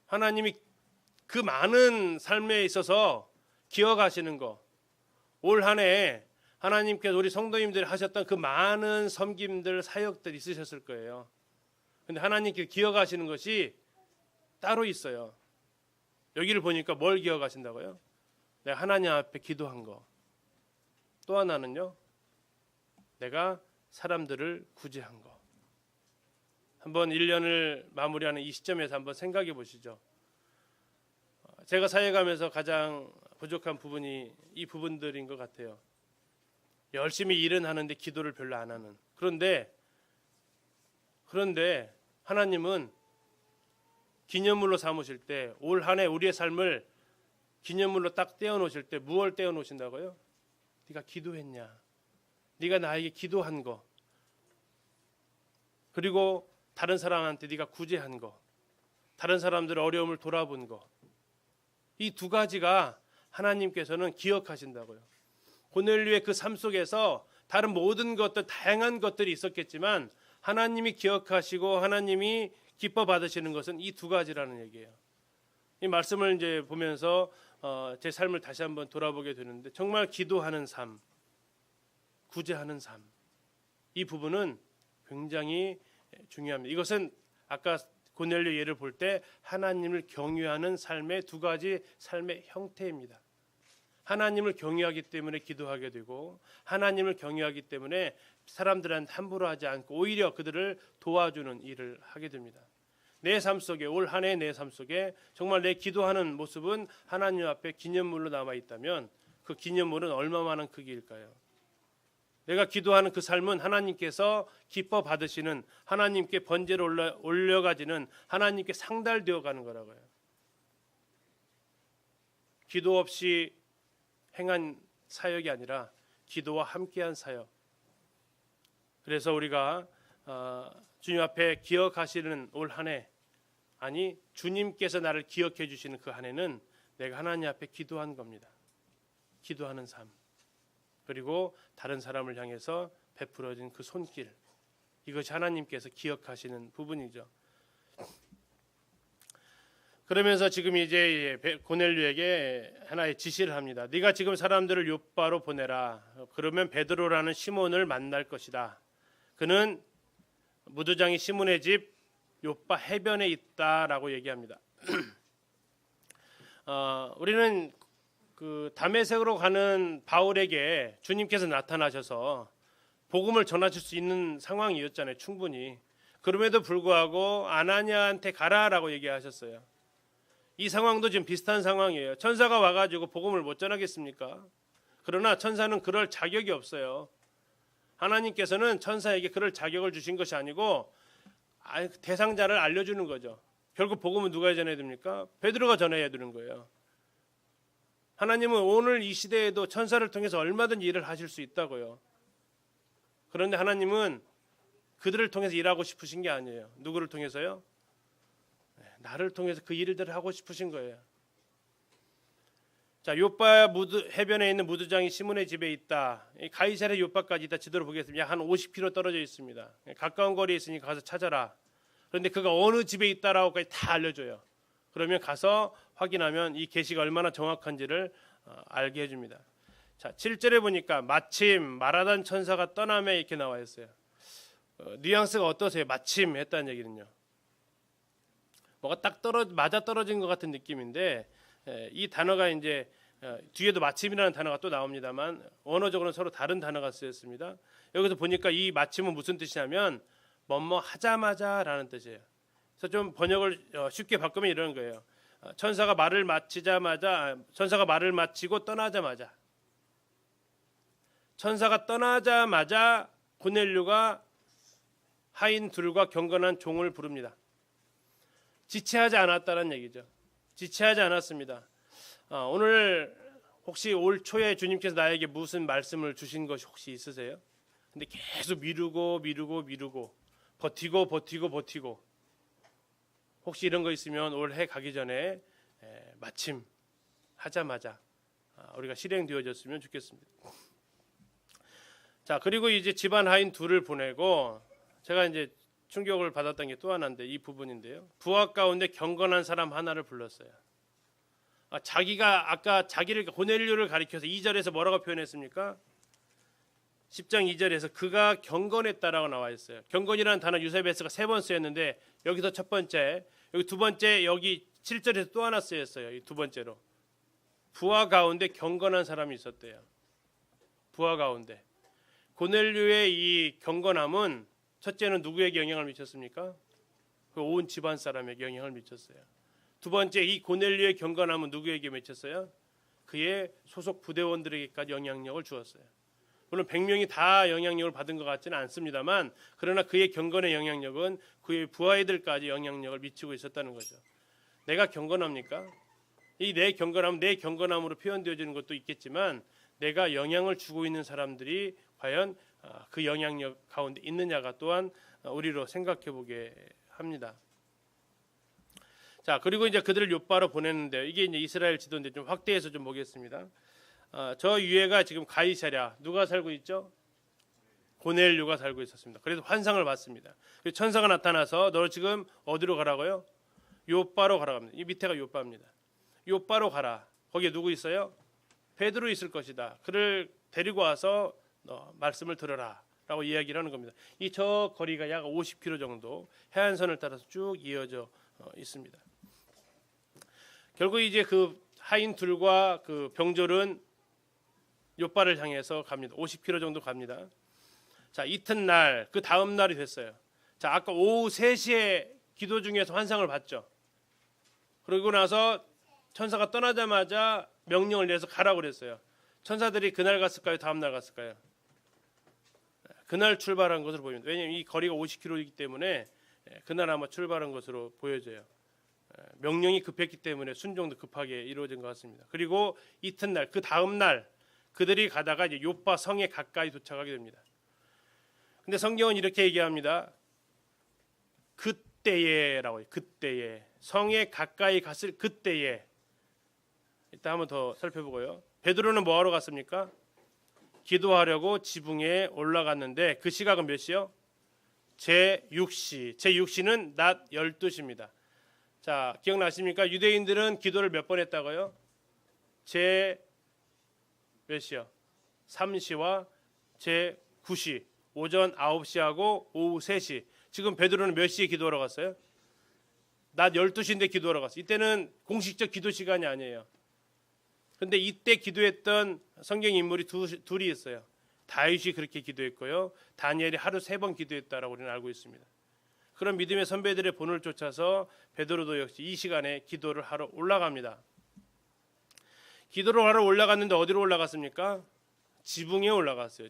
[SPEAKER 1] 하나님이 그 많은 삶에 있어서 기억하시는 거. 올 한 해 하나님께서 우리 성도님들이 하셨던 그 많은 섬김들, 사역들 있으셨을 거예요. 근데 하나님께서 기억하시는 것이 따로 있어요. 여기를 보니까 뭘 기억하신다고요? 내가 하나님 앞에 기도한 거. 또 하나는요, 내가 사람들을 구제한 거. 한번 1년을 마무리하는 이 시점에서 한번 생각해 보시죠. 제가 사역하면서 가장 부족한 부분이 이 부분들인 것 같아요. 열심히 일은 하는데 기도를 별로 안 하는. 그런데 하나님은 기념물로 삼으실 때, 올 한 해 우리의 삶을 기념물로 딱 떼어놓으실 때 무엇을 떼어놓으신다고요? 네가 기도했냐? 네가 나에게 기도한 거. 그리고 다른 사람한테 네가 구제한 거. 다른 사람들의 어려움을 돌아본 거. 이 두 가지가 하나님께서는 기억하신다고요. 고넬료의 그 삶 속에서 다른 모든 것들, 다양한 것들이 있었겠지만 하나님이 기억하시고 하나님이 기뻐 받으시는 것은 이 두 가지라는 얘기예요. 이 말씀을 이제 보면서 제 삶을 다시 한번 돌아보게 되는데 정말 기도하는 삶, 구제하는 삶, 이 부분은 굉장히 중요합니다. 이것은 아까 고넬료 예를 볼 때 하나님을 경외하는 삶의 두 가지 삶의 형태입니다. 하나님을 경외하기 때문에 기도하게 되고 하나님을 경외하기 때문에 사람들한테 함부로 하지 않고 오히려 그들을 도와주는 일을 하게 됩니다. 내 삶 속에, 올 한 해 내 삶 속에 정말 내 기도하는 모습은 하나님 앞에 기념물로 남아 있다면 그 기념물은 얼마만한 크기일까요? 내가 기도하는 그 삶은 하나님께서 기뻐 받으시는, 하나님께 번제를 올려가지는, 하나님께 상달되어 가는 거라고요. 기도 없이 행한 사역이 아니라 기도와 함께한 사역. 그래서 우리가 주님 앞에 기억하시는 올 한 해, 아니 주님께서 나를 기억해 주시는 그 한 해는 내가 하나님 앞에 기도한 겁니다. 기도하는 삶. 그리고 다른 사람을 향해서 베풀어진 그 손길, 이것이 하나님께서 기억하시는 부분이죠. 그러면서 지금 이제 고넬료에게 하나의 지시를 합니다. 네가 지금 사람들을 요바로 보내라. 그러면 베드로라는 시몬을 만날 것이다. 그는 무두장이 시몬의 집 요바 해변에 있다라고 얘기합니다. 우리는 그 다메섹으로 가는 바울에게 주님께서 나타나셔서 복음을 전하실 수 있는 상황이었잖아요. 충분히. 그럼에도 불구하고 아나니아한테 가라라고 얘기하셨어요. 이 상황도 지금 비슷한 상황이에요. 천사가 와가지고 복음을 못 전하겠습니까? 그러나 천사는 그럴 자격이 없어요. 하나님께서는 천사에게 그럴 자격을 주신 것이 아니고 대상자를 알려주는 거죠. 결국 복음은 누가 전해야 됩니까? 베드로가 전해야 되는 거예요. 하나님은 오늘 이 시대에도 천사를 통해서 얼마든지 일을 하실 수 있다고요. 그런데 하나님은 그들을 통해서 일하고 싶으신 게 아니에요. 누구를 통해서요? 나를 통해서 그 일들을 하고 싶으신 거예요. 자, 요빠 해변에 있는 무두장이 시몬의 집에 있다. 가이사랴 요빠까지 있다. 지도로 보겠습니다. 약 한 50km 떨어져 있습니다. 가까운 거리에 있으니까 가서 찾아라. 그런데 그가 어느 집에 있다라고까지 다 알려줘요. 그러면 가서 확인하면 이 계시가 얼마나 정확한지를 알게 해줍니다. 자, 7절에 보니까 마침 말하던 천사가 떠나매 이렇게 나와 있어요. 뉘앙스가 어떠세요? 마침 했다는 얘기는요. 뭐가 딱 맞아 떨어진 것 같은 느낌인데 이 단어가 이제 뒤에도 마침이라는 단어가 또 나옵니다만 언어적으로는 서로 다른 단어가 쓰였습니다. 여기서 보니까 이 마침은 무슨 뜻이냐면 뭐뭐 하자마자라는 뜻이에요. 그래서 좀 번역을 쉽게 바꾸면 이런 거예요. 천사가 말을 마치고 떠나자마자 천사가 떠나자마자 고넬료가 하인 둘과 경건한 종을 부릅니다. 지체하지 않았다는 얘기죠. 지체하지 않았습니다. 오늘 혹시 올 초에 주님께서 나에게 무슨 말씀을 주신 것이 혹시 있으세요? 근데 계속 미루고 버티고 혹시 이런 거 있으면 올 해 가기 전에 마침 하자마자 우리가 실행되어졌으면 좋겠습니다. 자, 그리고 이제 집안 하인 둘을 보내고 제가 이제 충격을 받았던 게 또 하나인데 이 부분인데요. 부하 가운데 경건한 사람 하나를 불렀어요. 자기가 아까 자기를 고넬료를 가리켜서 2절에서 뭐라고 표현했습니까? 10장 2절에서 그가 경건했다라고 나와 있어요. 경건이라는 단어 유세베스가 3번 쓰였는데 여기서 첫 번째, 여기 두 번째, 여기 7절에서 또 하나 쓰였어요. 이 두 번째로 부하 가운데 경건한 사람이 있었대요. 부하 가운데 고넬료의 이 경건함은 첫째는 누구에게 영향을 미쳤습니까? 그 온 집안 사람에게 영향을 미쳤어요. 두 번째, 이 고넬료의 경건함은 누구에게 미쳤어요? 그의 소속 부대원들에게까지 영향력을 주었어요. 물론 100명이 다 영향력을 받은 것 같지는 않습니다만 그러나 그의 경건의 영향력은 그의 부하들까지 영향력을 미치고 있었다는 거죠. 내가 경건합니까? 이 내 경건함은 내 경건함으로 표현되어지는 것도 있겠지만 내가 영향을 주고 있는 사람들이 과연 그 영향력 가운데 있느냐가 또한 우리로 생각해 보게 합니다. 자, 그리고 이제 그들을 요바로 보냈는데 이게 이제 이스라엘 지도인데 좀 확대해서 좀 보겠습니다. 저 위에가 지금 가이사랴, 누가 살고 있죠? 고넬료가 살고 있었습니다. 그래서 환상을 봤습니다. 그래서 천사가 나타나서 너 지금 어디로 가라고요? 요바로 가라고 합니다. 이 밑에가 요바입니다. 요바로 가라. 거기에 누구 있어요? 베드로 있을 것이다. 그를 데리고 와서 너 말씀을 들어라 라고 이야기를 하는 겁니다. 이 저 거리가 약 50km 정도 해안선을 따라서 쭉 이어져 있습니다. 결국 이제 그 하인 둘과 그 병졸은 요바를 향해서 갑니다. 50km 정도 갑니다. 자, 이튿날 그 다음 날이 됐어요. 자, 아까 오후 3시에 기도 중에서 환상을 봤죠. 그러고 나서 천사가 떠나자마자 명령을 내서 가라고 그랬어요. 천사들이 그날 갔을까요? 다음 날 갔을까요? 그날 출발한 것으로 보입니다. 왜냐하면 이 거리가 50km이기 때문에 그날 아마 출발한 것으로 보여져요. 명령이 급했기 때문에 순종도 급하게 이루어진 것 같습니다. 그리고 이튿날 그 다음 날 그들이 가다가 이제 요파 성에 가까이 도착하게 됩니다. 근데 성경은 이렇게 얘기합니다. 그때에라고 해요. 그때에 성에 가까이 갔을 그때에 이따 한번 더 살펴보고요. 베드로는 뭐하러 갔습니까? 기도하려고 지붕에 올라갔는데 그 시각은 몇 시요? 제6시. 제6시는 낮 12시입니다. 자, 기억나십니까? 유대인들은 기도를 몇 번 했다고요? 몇 시요? 3시와 제9시. 오전 9시하고 오후 3시. 지금 베드로는 몇 시에 기도하러 갔어요? 낮 12시인데 기도하러 갔어요. 이때는 공식적 기도 시간이 아니에요. 그런데 이때 기도했던 성경 인물이 둘이 있어요. 다윗이 그렇게 기도했고요. 다니엘이 하루 3번 기도했다라고 우리는 알고 있습니다. 그런 믿음의 선배들의 본을 쫓아서 베드로도 역시 이 시간에 기도를 하러 올라갑니다. 기도를 하러 올라갔는데 어디로 올라갔습니까? 지붕에 올라갔어요.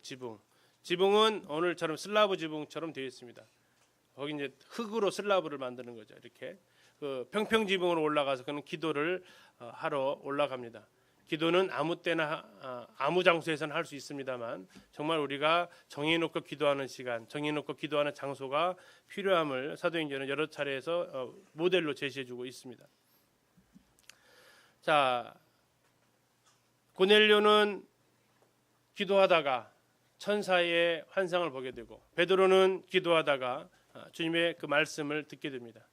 [SPEAKER 1] 지붕은 오늘처럼 슬라브 지붕처럼 되어 있습니다. 거기 이제 흙으로 슬라브를 만드는 거죠. 이렇게 그 평평 지붕으로 올라가서 그는 기도를 하러 올라갑니다. 기도는 아무 때나 아무 장소에서는 할 수 있습니다만 정말 우리가 정해놓고 기도하는 시간, 정해놓고 기도하는 장소가 필요함을 사도행전은 여러 차례에서 모델로 제시해주고 있습니다. 자, 고넬료는 기도하다가 천사의 환상을 보게 되고, 베드로는 기도하다가 주님의 그 말씀을 듣게 됩니다.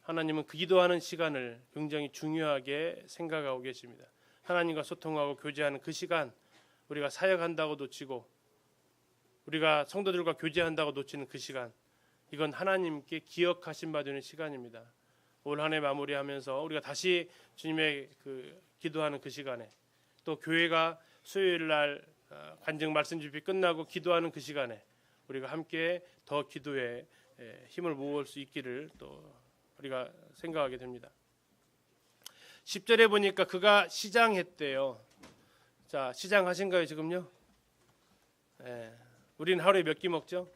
[SPEAKER 1] 하나님은 그 기도하는 시간을 굉장히 중요하게 생각하고 계십니다. 하나님과 소통하고 교제하는 그 시간, 우리가 사역한다고 놓치고 우리가 성도들과 교제한다고 놓치는 그 시간, 이건 하나님께 기억하신 바 되는 시간입니다. 올 한 해 마무리하면서 우리가 다시 주님의 그 기도하는 그 시간에, 또 교회가 수요일 날 간증 말씀 집이 끝나고 기도하는 그 시간에 우리가 함께 더 기도에 힘을 모을 수 있기를 또 우리가 생각하게 됩니다. 10절에 보니까 그가 시장했대요. 자, 시장하신가요 지금요? 우리는 하루에 몇 끼 먹죠?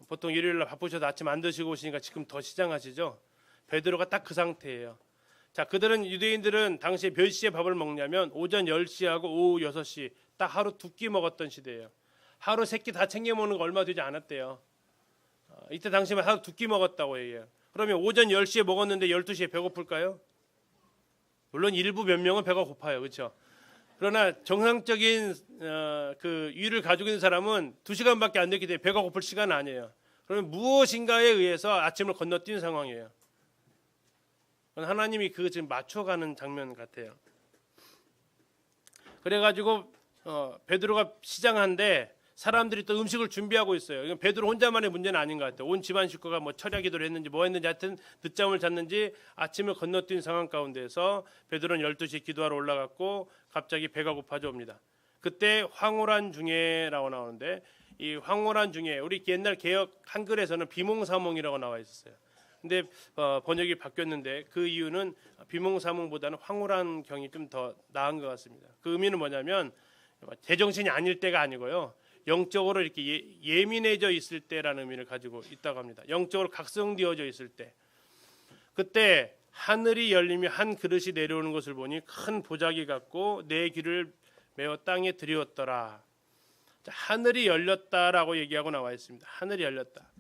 [SPEAKER 1] 보통 일요일 날 바쁘셔서 아침 안 드시고 오시니까 지금 더 시장하시죠? 베드로가 딱 그 상태예요. 자, 그들은, 유대인들은 당시에 몇 시에 밥을 먹냐면 오전 10시하고 오후 6시, 딱 하루 2끼 먹었던 시대예요. 하루 3끼 다 챙겨 먹는 거 얼마 되지 않았대요. 이때 당시면 하루 2끼 먹었다고 얘기해요. 그러면 오전 10시에 먹었는데 12시에 배고플까요? 물론 일부 몇 명은 배가 고파요. 그렇죠? 그러나 정상적인 그 유를 가지고 있는 사람은 2시간밖에 안 됐기 때문에 배가 고플 시간은 아니에요. 그러면 무엇인가에 의해서 아침을 건너뛴 상황이에요. 하나님이 그 지금 맞춰가는 장면 같아요. 그래가지고 베드로가 시장한데 사람들이 또 음식을 준비하고 있어요. 이건 베드로 혼자만의 문제는 아닌 것 같아요. 온 집안 식구가 뭐 철야 기도를 했는지 뭐 했는지 하여튼 늦잠을 잤는지 아침을 건너뛴 상황 가운데서 베드로는 12시에 기도하러 올라갔고 갑자기 배가 고파져옵니다. 그때 황홀한 중에라고 나오는데, 이 황홀한 중에 우리 옛날 개역 한글에서는 비몽사몽이라고 나와 있었어요. 근데 번역이 바뀌었는데 그 이유는 비몽사몽보다는 황홀한 경이 좀 더 나은 것 같습니다. 그 의미는 뭐냐면 제정신이 아닐 때가 아니고요, 영적으로 이렇게 예민해져 있을 때라는 의미를 가지고 있다고 합니다. 영적으로 각성되어져 있을 때, 그때 하늘이 열리며 한 그릇이 내려오는 것을 보니 큰 보자기 같고 내 귀를 메어 땅에 들이었더라. 자, 하늘이 열렸다라고 얘기하고 나와 있습니다. 하늘이 열렸다.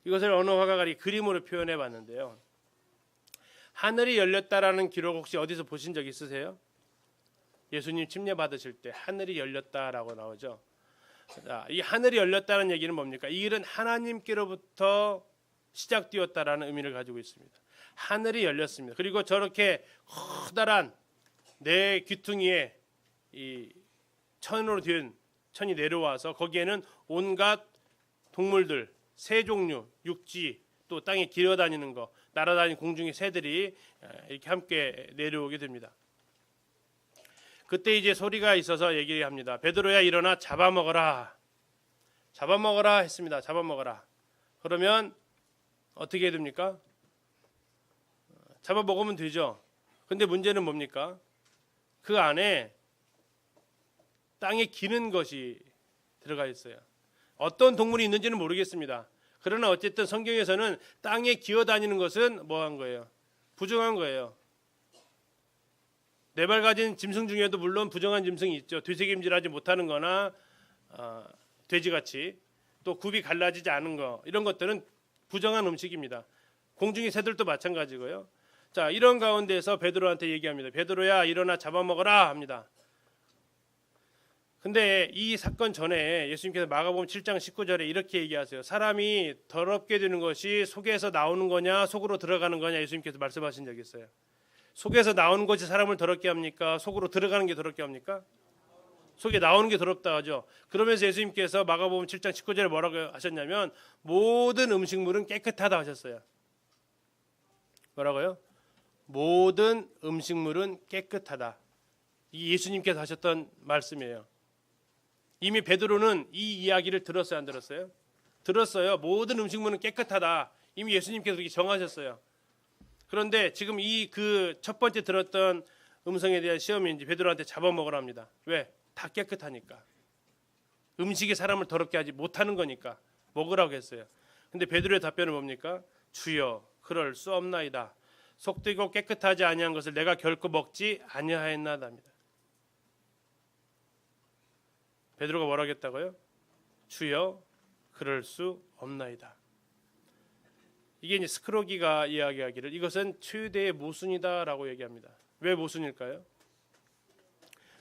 [SPEAKER 1] 이것을 어느 화가가 그림으로 표현해 봤는데요. 하늘이 열렸다라는 기록 혹시 어디서 보신 적 있으세요? 예수님 침례 받으실 때 하늘이 열렸다라고 나오죠. 자, 이 하늘이 열렸다는 얘기는 뭡니까? 이 일은 하나님께로부터 시작되었다라는 의미를 가지고 있습니다. 하늘이 열렸습니다. 그리고 저렇게 커다란 내 귀퉁이에 이 천으로 된 천이 내려와서 거기에는 온갖 동물들, 새 종류, 육지, 또 땅에 기어다니는 거, 날아다니는 공중의 새들이 이렇게 함께 내려오게 됩니다. 그때 이제 소리가 있어서 얘기합니다. 베드로야 일어나 잡아먹어라. 잡아먹어라 했습니다. 잡아먹어라. 그러면 어떻게 해야 됩니까? 잡아먹으면 되죠. 근데 문제는 뭡니까? 그 안에 땅에 기는 것이 들어가 있어요. 어떤 동물이 있는지는 모르겠습니다. 그러나 어쨌든 성경에서는 땅에 기어다니는 것은 뭐한 거예요? 부정한 거예요. 네 발 가진 짐승 중에도 물론 부정한 짐승이 있죠. 되새김질하지 못하는 거나 돼지같이, 또 굽이 갈라지지 않은 거, 이런 것들은 부정한 음식입니다. 공중의 새들도 마찬가지고요. 자, 이런 가운데서 베드로한테 얘기합니다. 베드로야 일어나 잡아먹어라 합니다. 근데 이 사건 전에 예수님께서 마가복음 7장 19절에 이렇게 얘기하세요. 사람이 더럽게 되는 것이 속에서 나오는 거냐 속으로 들어가는 거냐 예수님께서 말씀하신 적이 있어요. 속에서 나오는 것이 사람을 더럽게 합니까? 속으로 들어가는 게 더럽게 합니까? 속에 나오는 게 더럽다 하죠. 그러면서 예수님께서 마가복음 7장 19절에 뭐라고 하셨냐면 모든 음식물은 깨끗하다 하셨어요. 뭐라고요? 모든 음식물은 깨끗하다. 이 예수님께서 하셨던 말씀이에요. 이미 베드로는 이 이야기를 들었어요, 안 들었어요? 들었어요. 모든 음식물은 깨끗하다. 이미 예수님께서 그렇게 정하셨어요. 그런데 지금 이 그 첫 번째 들었던 음성에 대한 시험이 이제 베드로한테 잡아먹으라 합니다. 왜? 다 깨끗하니까. 음식이 사람을 더럽게 하지 못하는 거니까 먹으라고 했어요. 근데 베드로의 답변은 뭡니까? 주여, 그럴 수 없나이다. 속되고 깨끗하지 아니한 것을 내가 결코 먹지 아니하였나이다. 베드로가 뭐라고 했다고요? 주여, 그럴 수 없나이다. 이게 이제 스크로기가 이야기하기를 이것은 최대의 모순이다라고 얘기합니다. 왜 모순일까요?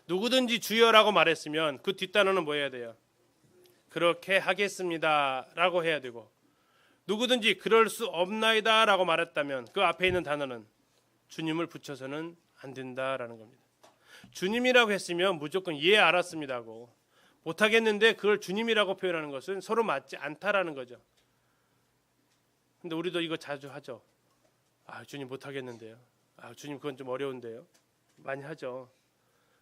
[SPEAKER 1] 누구든지 주여라고 말했으면 그 뒷단어는 뭐 해야 돼요? 그렇게 하겠습니다라고 해야 되고, 누구든지 그럴 수 없나이다라고 말했다면 그 앞에 있는 단어는 주님을 붙여서는 안 된다라는 겁니다. 주님이라고 했으면 무조건 예 알았습니다고, 못하겠는데 그걸 주님이라고 표현하는 것은 서로 맞지 않다라는 거죠. 근데 우리도 이거 자주 하죠. 주님 못하겠는데요. 주님 그건 좀 어려운데요. 많이 하죠.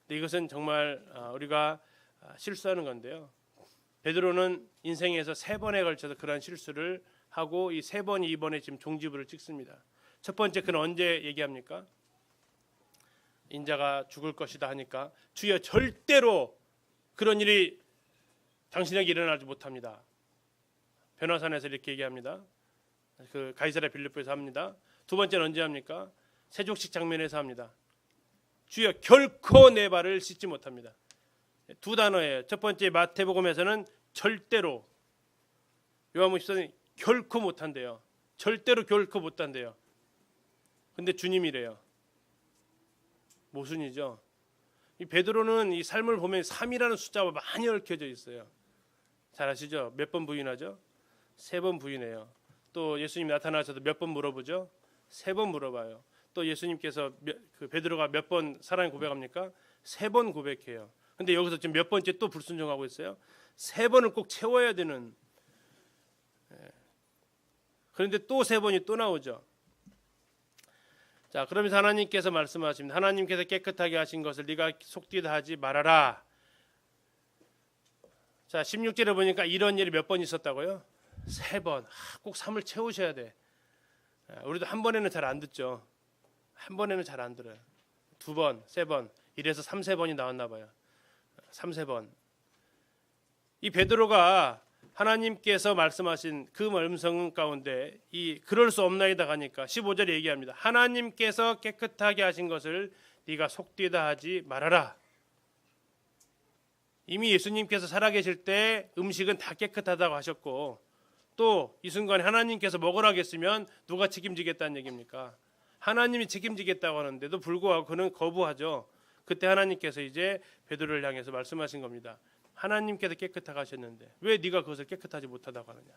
[SPEAKER 1] 근데 이것은 정말 우리가 실수하는 건데요. 베드로는 인생에서 3번에 걸쳐서 그런 실수를 하고 이 3번, 이번에 지금 종지부를 찍습니다. 첫 번째, 그는 언제 얘기합니까? 인자가 죽을 것이다 하니까 주여 절대로 그런 일이 당신에게 일어나지 못합니다. 변화산에서 이렇게 얘기합니다. 그 가이사랴 빌립보에서 합니다. 두 번째는 언제 합니까? 세족식 장면에서 합니다. 주여 결코 내 발을 씻지 못합니다. 두 단어예요. 첫 번째 마태복음에서는 절대로, 요한복음 14는 결코 못한대요. 절대로 결코 못한대요. 근데 주님이래요. 모순이죠. 이 베드로는 이 삶을 보면 3이라는 숫자와 많이 얽혀져 있어요. 잘 아시죠? 몇 번 부인하죠? 3번 부인해요. 또 예수님 나타나셔도 몇 번 물어보죠? 3번 물어봐요. 또 예수님께서 그 베드로가 몇 번 사랑을 고백합니까? 3번 고백해요. 근데 여기서 지금 몇 번째 또 불순종하고 있어요? 3번을 꼭 채워야 되는. 그런데 또 3번이 또 나오죠. 자, 그러면서 하나님께서 말씀하십니다. 하나님께서 깨끗하게 하신 것을 네가 속되다 하지 말아라. 자, 16절에 보니까 이런 일이 몇 번 있었다고요? 3번. 꼭 3을 채우셔야 돼. 우리도 한 번에는 잘 안 듣죠. 한 번에는 잘 안 들어요. 2번, 3번. 이래서 3, 4번이 나왔나 봐요. 3, 4번. 이 베드로가 하나님께서 말씀하신 그 음성 가운데 이 그럴 수 없나이다 하니까 15절에 얘기합니다. 하나님께서 깨끗하게 하신 것을 네가 속되다 하지 말아라. 이미 예수님께서 살아계실 때 음식은 다 깨끗하다고 하셨고, 또 이 순간에 하나님께서 먹으라고 했으면 누가 책임지겠다는 얘기입니까? 하나님이 책임지겠다고 하는데도 불구하고 그는 거부하죠. 그때 하나님께서 이제 베드로를 향해서 말씀하신 겁니다. 하나님께서 깨끗하게 하셨는데 왜 네가 그것을 깨끗하지 못하다고 하느냐.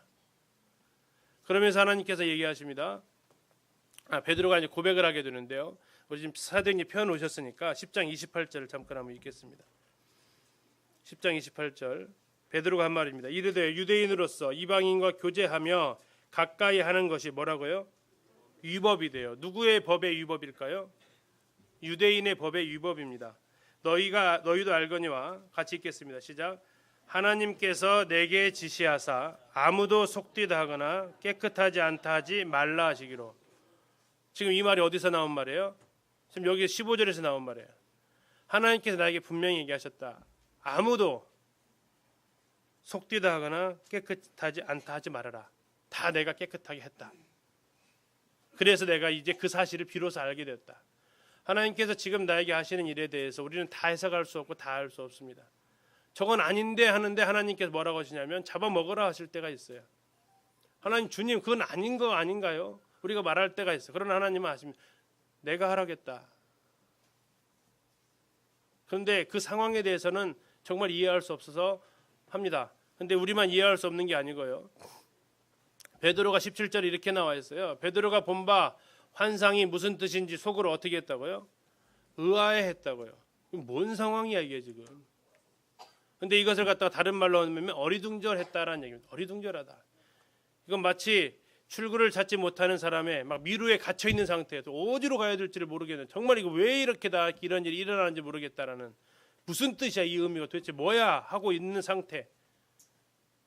[SPEAKER 1] 그러면서 하나님께서 얘기하십니다. 베드로가 이제 고백을 하게 되는데요. 우리 지금 사도행전 펴 오셨으니까 10장 28절을 잠깐 한번 읽겠습니다. 10장 28절 베드로가 한 말입니다. 이르되 유대인으로서 이방인과 교제하며 가까이 하는 것이 뭐라고요? 위법이 돼요. 누구의 법의 위법일까요? 유대인의 법의 위법입니다. 너희도 알거니와 같이 읽겠습니다. 시작. 하나님께서 내게 지시하사 아무도 속되다 하거나 깨끗하지 않다 하지 말라 하시기로. 지금 이 말이 어디서 나온 말이에요? 지금 여기 15절에서 나온 말이에요. 하나님께서 나에게 분명히 얘기하셨다. 아무도 속되다 하거나 깨끗하지 않다 하지 말아라. 다 내가 깨끗하게 했다. 그래서 내가 이제 그 사실을 비로소 알게 됐다. 하나님께서 지금 나에게 하시는 일에 대해서 우리는 다 해석할 수 없고 다 알 수 없습니다. 저건 아닌데 하는데 하나님께서 뭐라고 하시냐면 잡아먹으라 하실 때가 있어요. 하나님 주님 그건 아닌 거 아닌가요? 우리가 말할 때가 있어요. 그러나 하나님은 하십니다. 내가 하라겠다. 그런데 그 상황에 대해서는 정말 이해할 수 없어서 합니다. 그런데 우리만 이해할 수 없는 게 아니고요. 베드로가 17절에 이렇게 나와 있어요. 베드로가 본 바 환상이 무슨 뜻인지 속으로 어떻게 했다고요? 의아해했다고요. 뭔 상황이야 이게 지금. 근데 이것을 갖다가 다른 말로 하면 어리둥절했다라는 얘기입니다. 어리둥절하다. 이건 마치 출구를 찾지 못하는 사람의 막 미루에 갇혀 있는 상태에서 어디로 가야 될지를 모르겠는, 정말 이거 왜 이렇게 다 이런 일이 일어나는지 모르겠다라는, 무슨 뜻이야 이 의미가 도대체 뭐야 하고 있는 상태.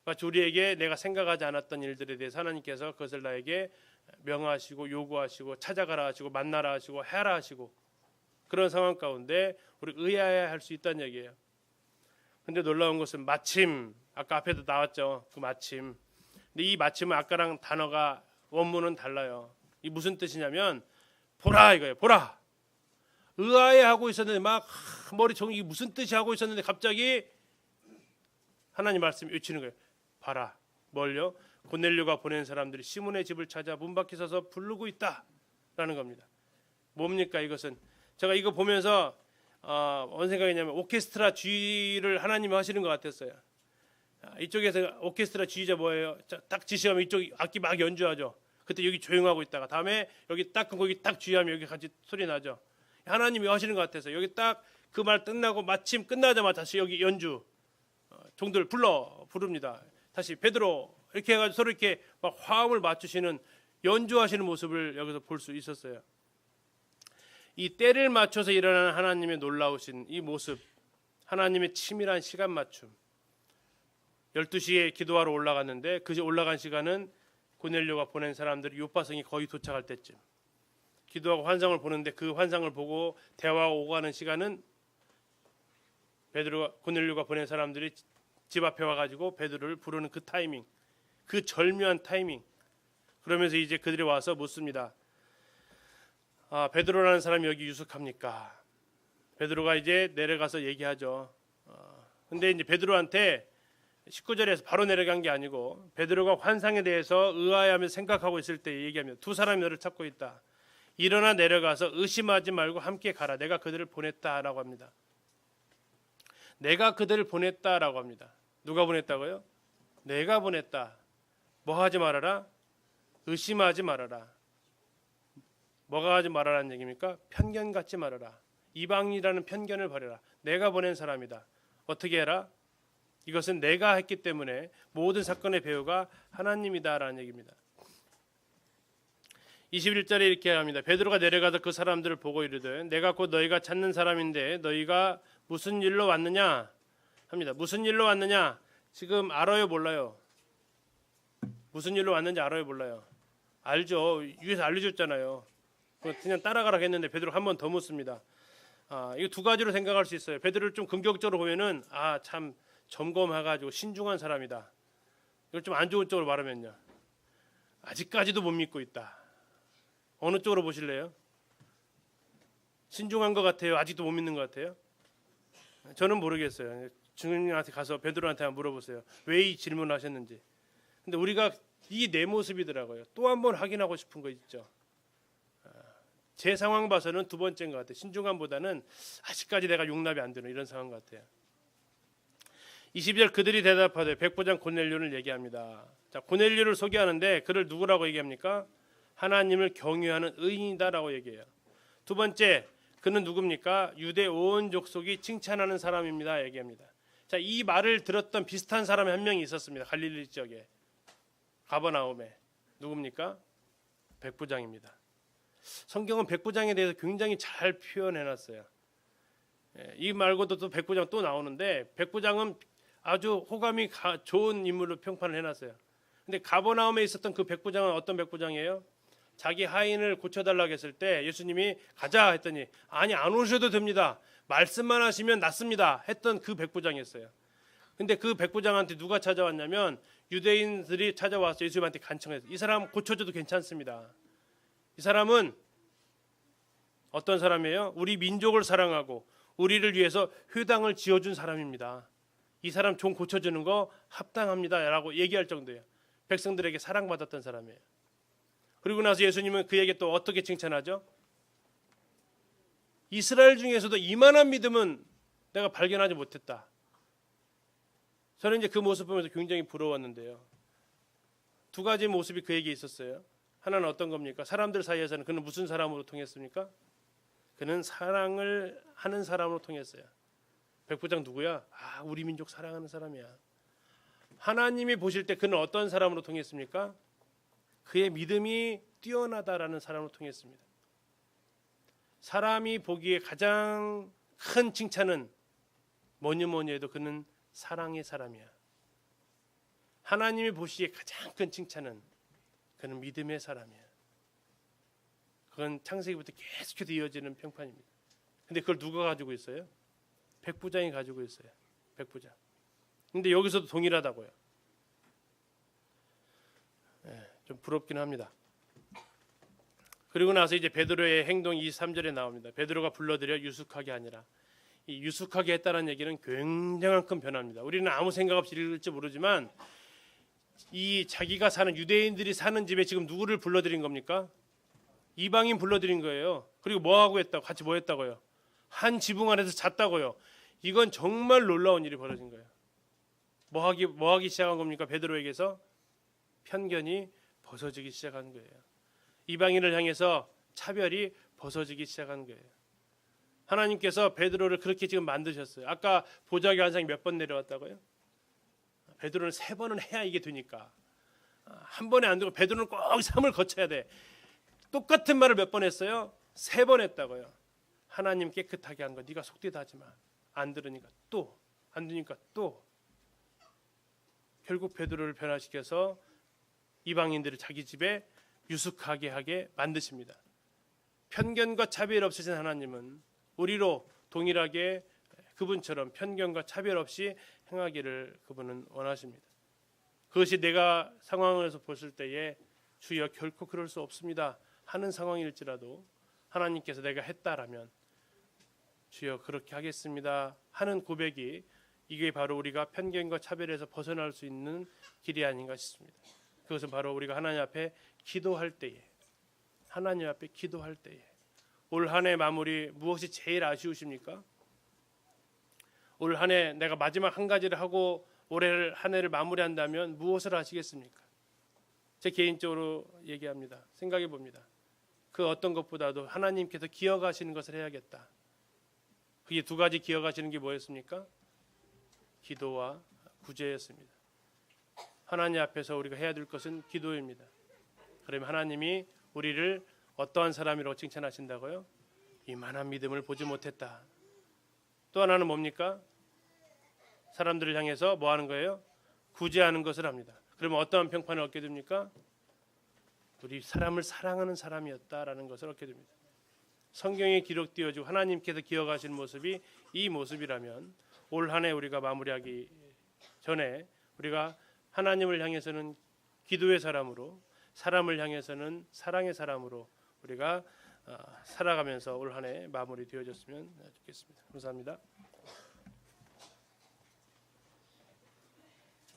[SPEAKER 1] 마치 우리에게 내가 생각하지 않았던 일들에 대해서 하나님께서 그것을 나에게 명하시고 요구하시고 찾아가라 하시고 만나라 하시고 해라 하시고, 그런 상황 가운데 우리 의아해할 수 있다는 얘기예요. 근데 놀라운 것은 마침, 아까 앞에도 나왔죠. 그 마침. 근데 이 마침은 아까랑 단어가 원문은 달라요. 이 무슨 뜻이냐면 보라 이거예요. 보라. 의아해하고 있었는데 막 머리 정리 이게 무슨 뜻이 하고 있었는데 갑자기 하나님 말씀이 외치는 거예요. 봐라. 뭘요? 고넬료가 보낸 사람들이 시몬의 집을 찾아 문 밖에 서서 부르고 있다라는 겁니다. 뭡니까 이것은? 제가 이거 보면서 뭔 생각이냐면 오케스트라 주의를 하나님이 하시는 것 같았어요. 이쪽에서 오케스트라 주의자 뭐예요? 딱 지시하면 이쪽 악기 막 연주하죠. 그때 여기 조용하고 있다가 다음에 여기 딱 거기 딱 주의하면 여기 같이 소리 나죠. 하나님이 하시는 것 같아서 여기 딱 그 말 끝나고 마침 끝나자마자 다시 여기 연주 종들 부릅니다. 다시 베드로 이렇게 해가지고 서로 이렇게 막 화음을 맞추시는 연주하시는 모습을 여기서 볼 수 있었어요. 이 때를 맞춰서 일어나는 하나님의 놀라우신 이 모습, 하나님의 치밀한 시간 맞춤. 12시에 기도하러 올라갔는데 그 올라간 시간은 고넬료가 보낸 사람들이 요바성이 거의 도착할 때쯤. 기도하고 환상을 보는데 그 환상을 보고 대화하고 오가는 시간은 고넬료가 보낸 사람들이 집 앞에 와가지고 베드로를 부르는 그 타이밍, 그 절묘한 타이밍. 그러면서 이제 그들이 와서 묻습니다. 베드로라는 사람이 여기 유숙합니까? 베드로가 이제 내려가서 얘기하죠. 근데 이제 베드로한테 19절에서 바로 내려간 게 아니고 베드로가 환상에 대해서 의아해하며 생각하고 있을 때 얘기합니다. 두 사람이 너를 찾고 있다. 일어나 내려가서 의심하지 말고 함께 가라. 내가 그들을 보냈다라고 합니다. 내가 그들을 보냈다라고 합니다. 누가 보냈다고요? 내가 보냈다. 뭐 하지 말아라? 의심하지 말아라. 뭐가 하지 말아라는 얘기입니까? 편견 갖지 말아라. 이방이라는 편견을 버려라. 내가 보낸 사람이다. 어떻게 해라? 이것은 내가 했기 때문에 모든 사건의 배우가 하나님이다라는 얘기입니다. 21절에 이렇게 합니다. 베드로가 내려가서 그 사람들을 보고 이르되 내가 곧 너희가 찾는 사람인데 너희가 무슨 일로 왔느냐 합니다. 무슨 일로 왔느냐? 지금 알아요, 몰라요? 무슨 일로 왔는지 알아요, 몰라요? 알죠. 위에서 알려줬잖아요. 그냥 따라가라고 했는데 베드로가 한 번 더 묻습니다. 이거 두 가지로 생각할 수 있어요. 베드로를 좀 긍정적으로 보면은 참 점검해가지고 신중한 사람이다. 이걸 좀 안 좋은 쪽으로 말하면요. 아직까지도 못 믿고 있다. 어느 쪽으로 보실래요? 신중한 것 같아요? 아직도 못 믿는 것 같아요? 저는 모르겠어요. 주님한테 가서 베드로한테 한번 물어보세요. 왜 이 질문을 하셨는지. 근데 우리가 이 내 모습이더라고요. 또 한 번 확인하고 싶은 거 있죠. 제 상황 봐서는 두 번째인 것 같아요. 신중함보다는 아직까지 내가 용납이 안 되는 이런 상황 같아요. 20절 그들이 대답하되 백부장 고넬료를 얘기합니다. 자, 고넬료를 소개하는데 그를 누구라고 얘기합니까? 하나님을 경외하는 의인이다라고 얘기해요. 두 번째, 그는 누굽니까? 유대 온 족속이 칭찬하는 사람입니다. 얘기합니다. 자, 이 말을 들었던 비슷한 사람이 한 명이 있었습니다. 갈릴리 지역에 가버나움에. 누굽니까? 백부장입니다. 성경은 백부장에 대해서 굉장히 잘 표현해놨어요. 이 말고도 또 백부장 또 나오는데 백부장은 아주 호감이 좋은 인물로 평판을 해놨어요. 근데 가버나움에 있었던 그 백부장은 어떤 백부장이에요? 자기 하인을 고쳐달라고 했을 때 예수님이 가자 했더니 아니 안 오셔도 됩니다. 말씀만 하시면 낫습니다. 했던 그 백부장이었어요. 근데 그 백부장한테 누가 찾아왔냐면 유대인들이 찾아와서 예수님한테 간청해서 이 사람 고쳐줘도 괜찮습니다. 이 사람은 어떤 사람이에요? 우리 민족을 사랑하고 우리를 위해서 회당을 지어준 사람입니다. 이 사람 좀 고쳐주는 거 합당합니다 라고 얘기할 정도예요. 백성들에게 사랑받았던 사람이에요. 그리고 나서 예수님은 그에게 또 어떻게 칭찬하죠? 이스라엘 중에서도 이만한 믿음은 내가 발견하지 못했다. 저는 이제 그 모습 보면서 굉장히 부러웠는데요. 두 가지 모습이 그에게 있었어요. 하나는 어떤 겁니까? 사람들 사이에서는 그는 무슨 사람으로 통했습니까? 그는 사랑을 하는 사람으로 통했어요. 백부장 누구야? 우리 민족 사랑하는 사람이야. 하나님이 보실 때 그는 어떤 사람으로 통했습니까? 그의 믿음이 뛰어나다라는 사람으로 통했습니다. 사람이 보기에 가장 큰 칭찬은 뭐니 해도 그는 사랑의 사람이야. 하나님이 보시기에 가장 큰 칭찬은 그는 믿음의 사람이야. 그건 창세기부터 계속해서 이어지는 평판입니다. 근데 그걸 누가 가지고 있어요? 백부장이 가지고 있어요. 백부장. 근데 여기서도 동일하다고요. 좀 부럽긴 합니다. 그리고 나서 이제 베드로의 행동 23절에 나옵니다. 베드로가 불러들여 유숙하게 하니라. 이 유숙하게 했다는 얘기는 굉장한 큰 변화입니다. 우리는 아무 생각 없이 읽을지 모르지만 이 자기가 사는 유대인들이 사는 집에 지금 누구를 불러들인 겁니까? 이방인 불러들인 거예요. 그리고 뭐 하고 했다고? 같이 뭐 했다고요? 한 지붕 안에서 잤다고요. 이건 정말 놀라운 일이 벌어진 거예요. 뭐 하기 시작한 겁니까? 베드로에게서 편견이 벗어지기 시작한 거예요. 이방인을 향해서 차별이 벗어지기 시작한 거예요. 하나님께서 베드로를 그렇게 지금 만드셨어요. 아까 보자기 환상이 몇 번 내려왔다고요? 베드로는 3번은 해야 이게 되니까. 한 번에 안 되고 베드로는 꼭 3을 거쳐야 돼. 똑같은 말을 몇 번 했어요? 3번 했다고요. 하나님 깨끗하게 한 거 네가 속되다 하지 마. 안 들으니까 또, 안 되니까 또. 결국 베드로를 변화시켜서 이방인들을 자기 집에 유숙하게 하게 만드십니다. 편견과 차별 없으신 하나님은 우리로 동일하게 그분처럼 편견과 차별 없이 행하기를 그분은 원하십니다. 그것이 내가 상황에서 보실 때에 주여 결코 그럴 수 없습니다 하는 상황일지라도 하나님께서 내가 했다라면 주여 그렇게 하겠습니다 하는 고백이, 이게 바로 우리가 편견과 차별에서 벗어날 수 있는 길이 아닌가 싶습니다. 그것은 바로 우리가 하나님 앞에 기도할 때에, 하나님 앞에 기도할 때에. 올 한 해 마무리 무엇이 제일 아쉬우십니까? 올 한 해 내가 마지막 한 가지를 하고 올해 한 해를 마무리한다면 무엇을 하시겠습니까? 제 개인적으로 얘기합니다. 생각해 봅니다. 그 어떤 것보다도 하나님께서 기억하시는 것을 해야겠다. 그게 2가지 기억하시는 게 뭐였습니까? 기도와 구제였습니다. 하나님 앞에서 우리가 해야 될 것은 기도입니다. 그러면 하나님이 우리를 어떠한 사람이라고 칭찬하신다고요? 이만한 믿음을 보지 못했다. 또 하나는 뭡니까? 사람들을 향해서 뭐 하는 거예요? 구제하는 것을 합니다. 그러면 어떠한 평판을 얻게 됩니까? 우리 사람을 사랑하는 사람이었다라는 것을 얻게 됩니다. 성경에 기록되어지고 하나님께서 기억하시는 모습이 이 모습이라면 올 한 해 우리가 마무리하기 전에 우리가 하나님을 향해서는 기도의 사람으로, 사람을 향해서는 사랑의 사람으로 우리가 살아가면서 올 한 해 마무리 되어졌으면 좋겠습니다. 감사합니다.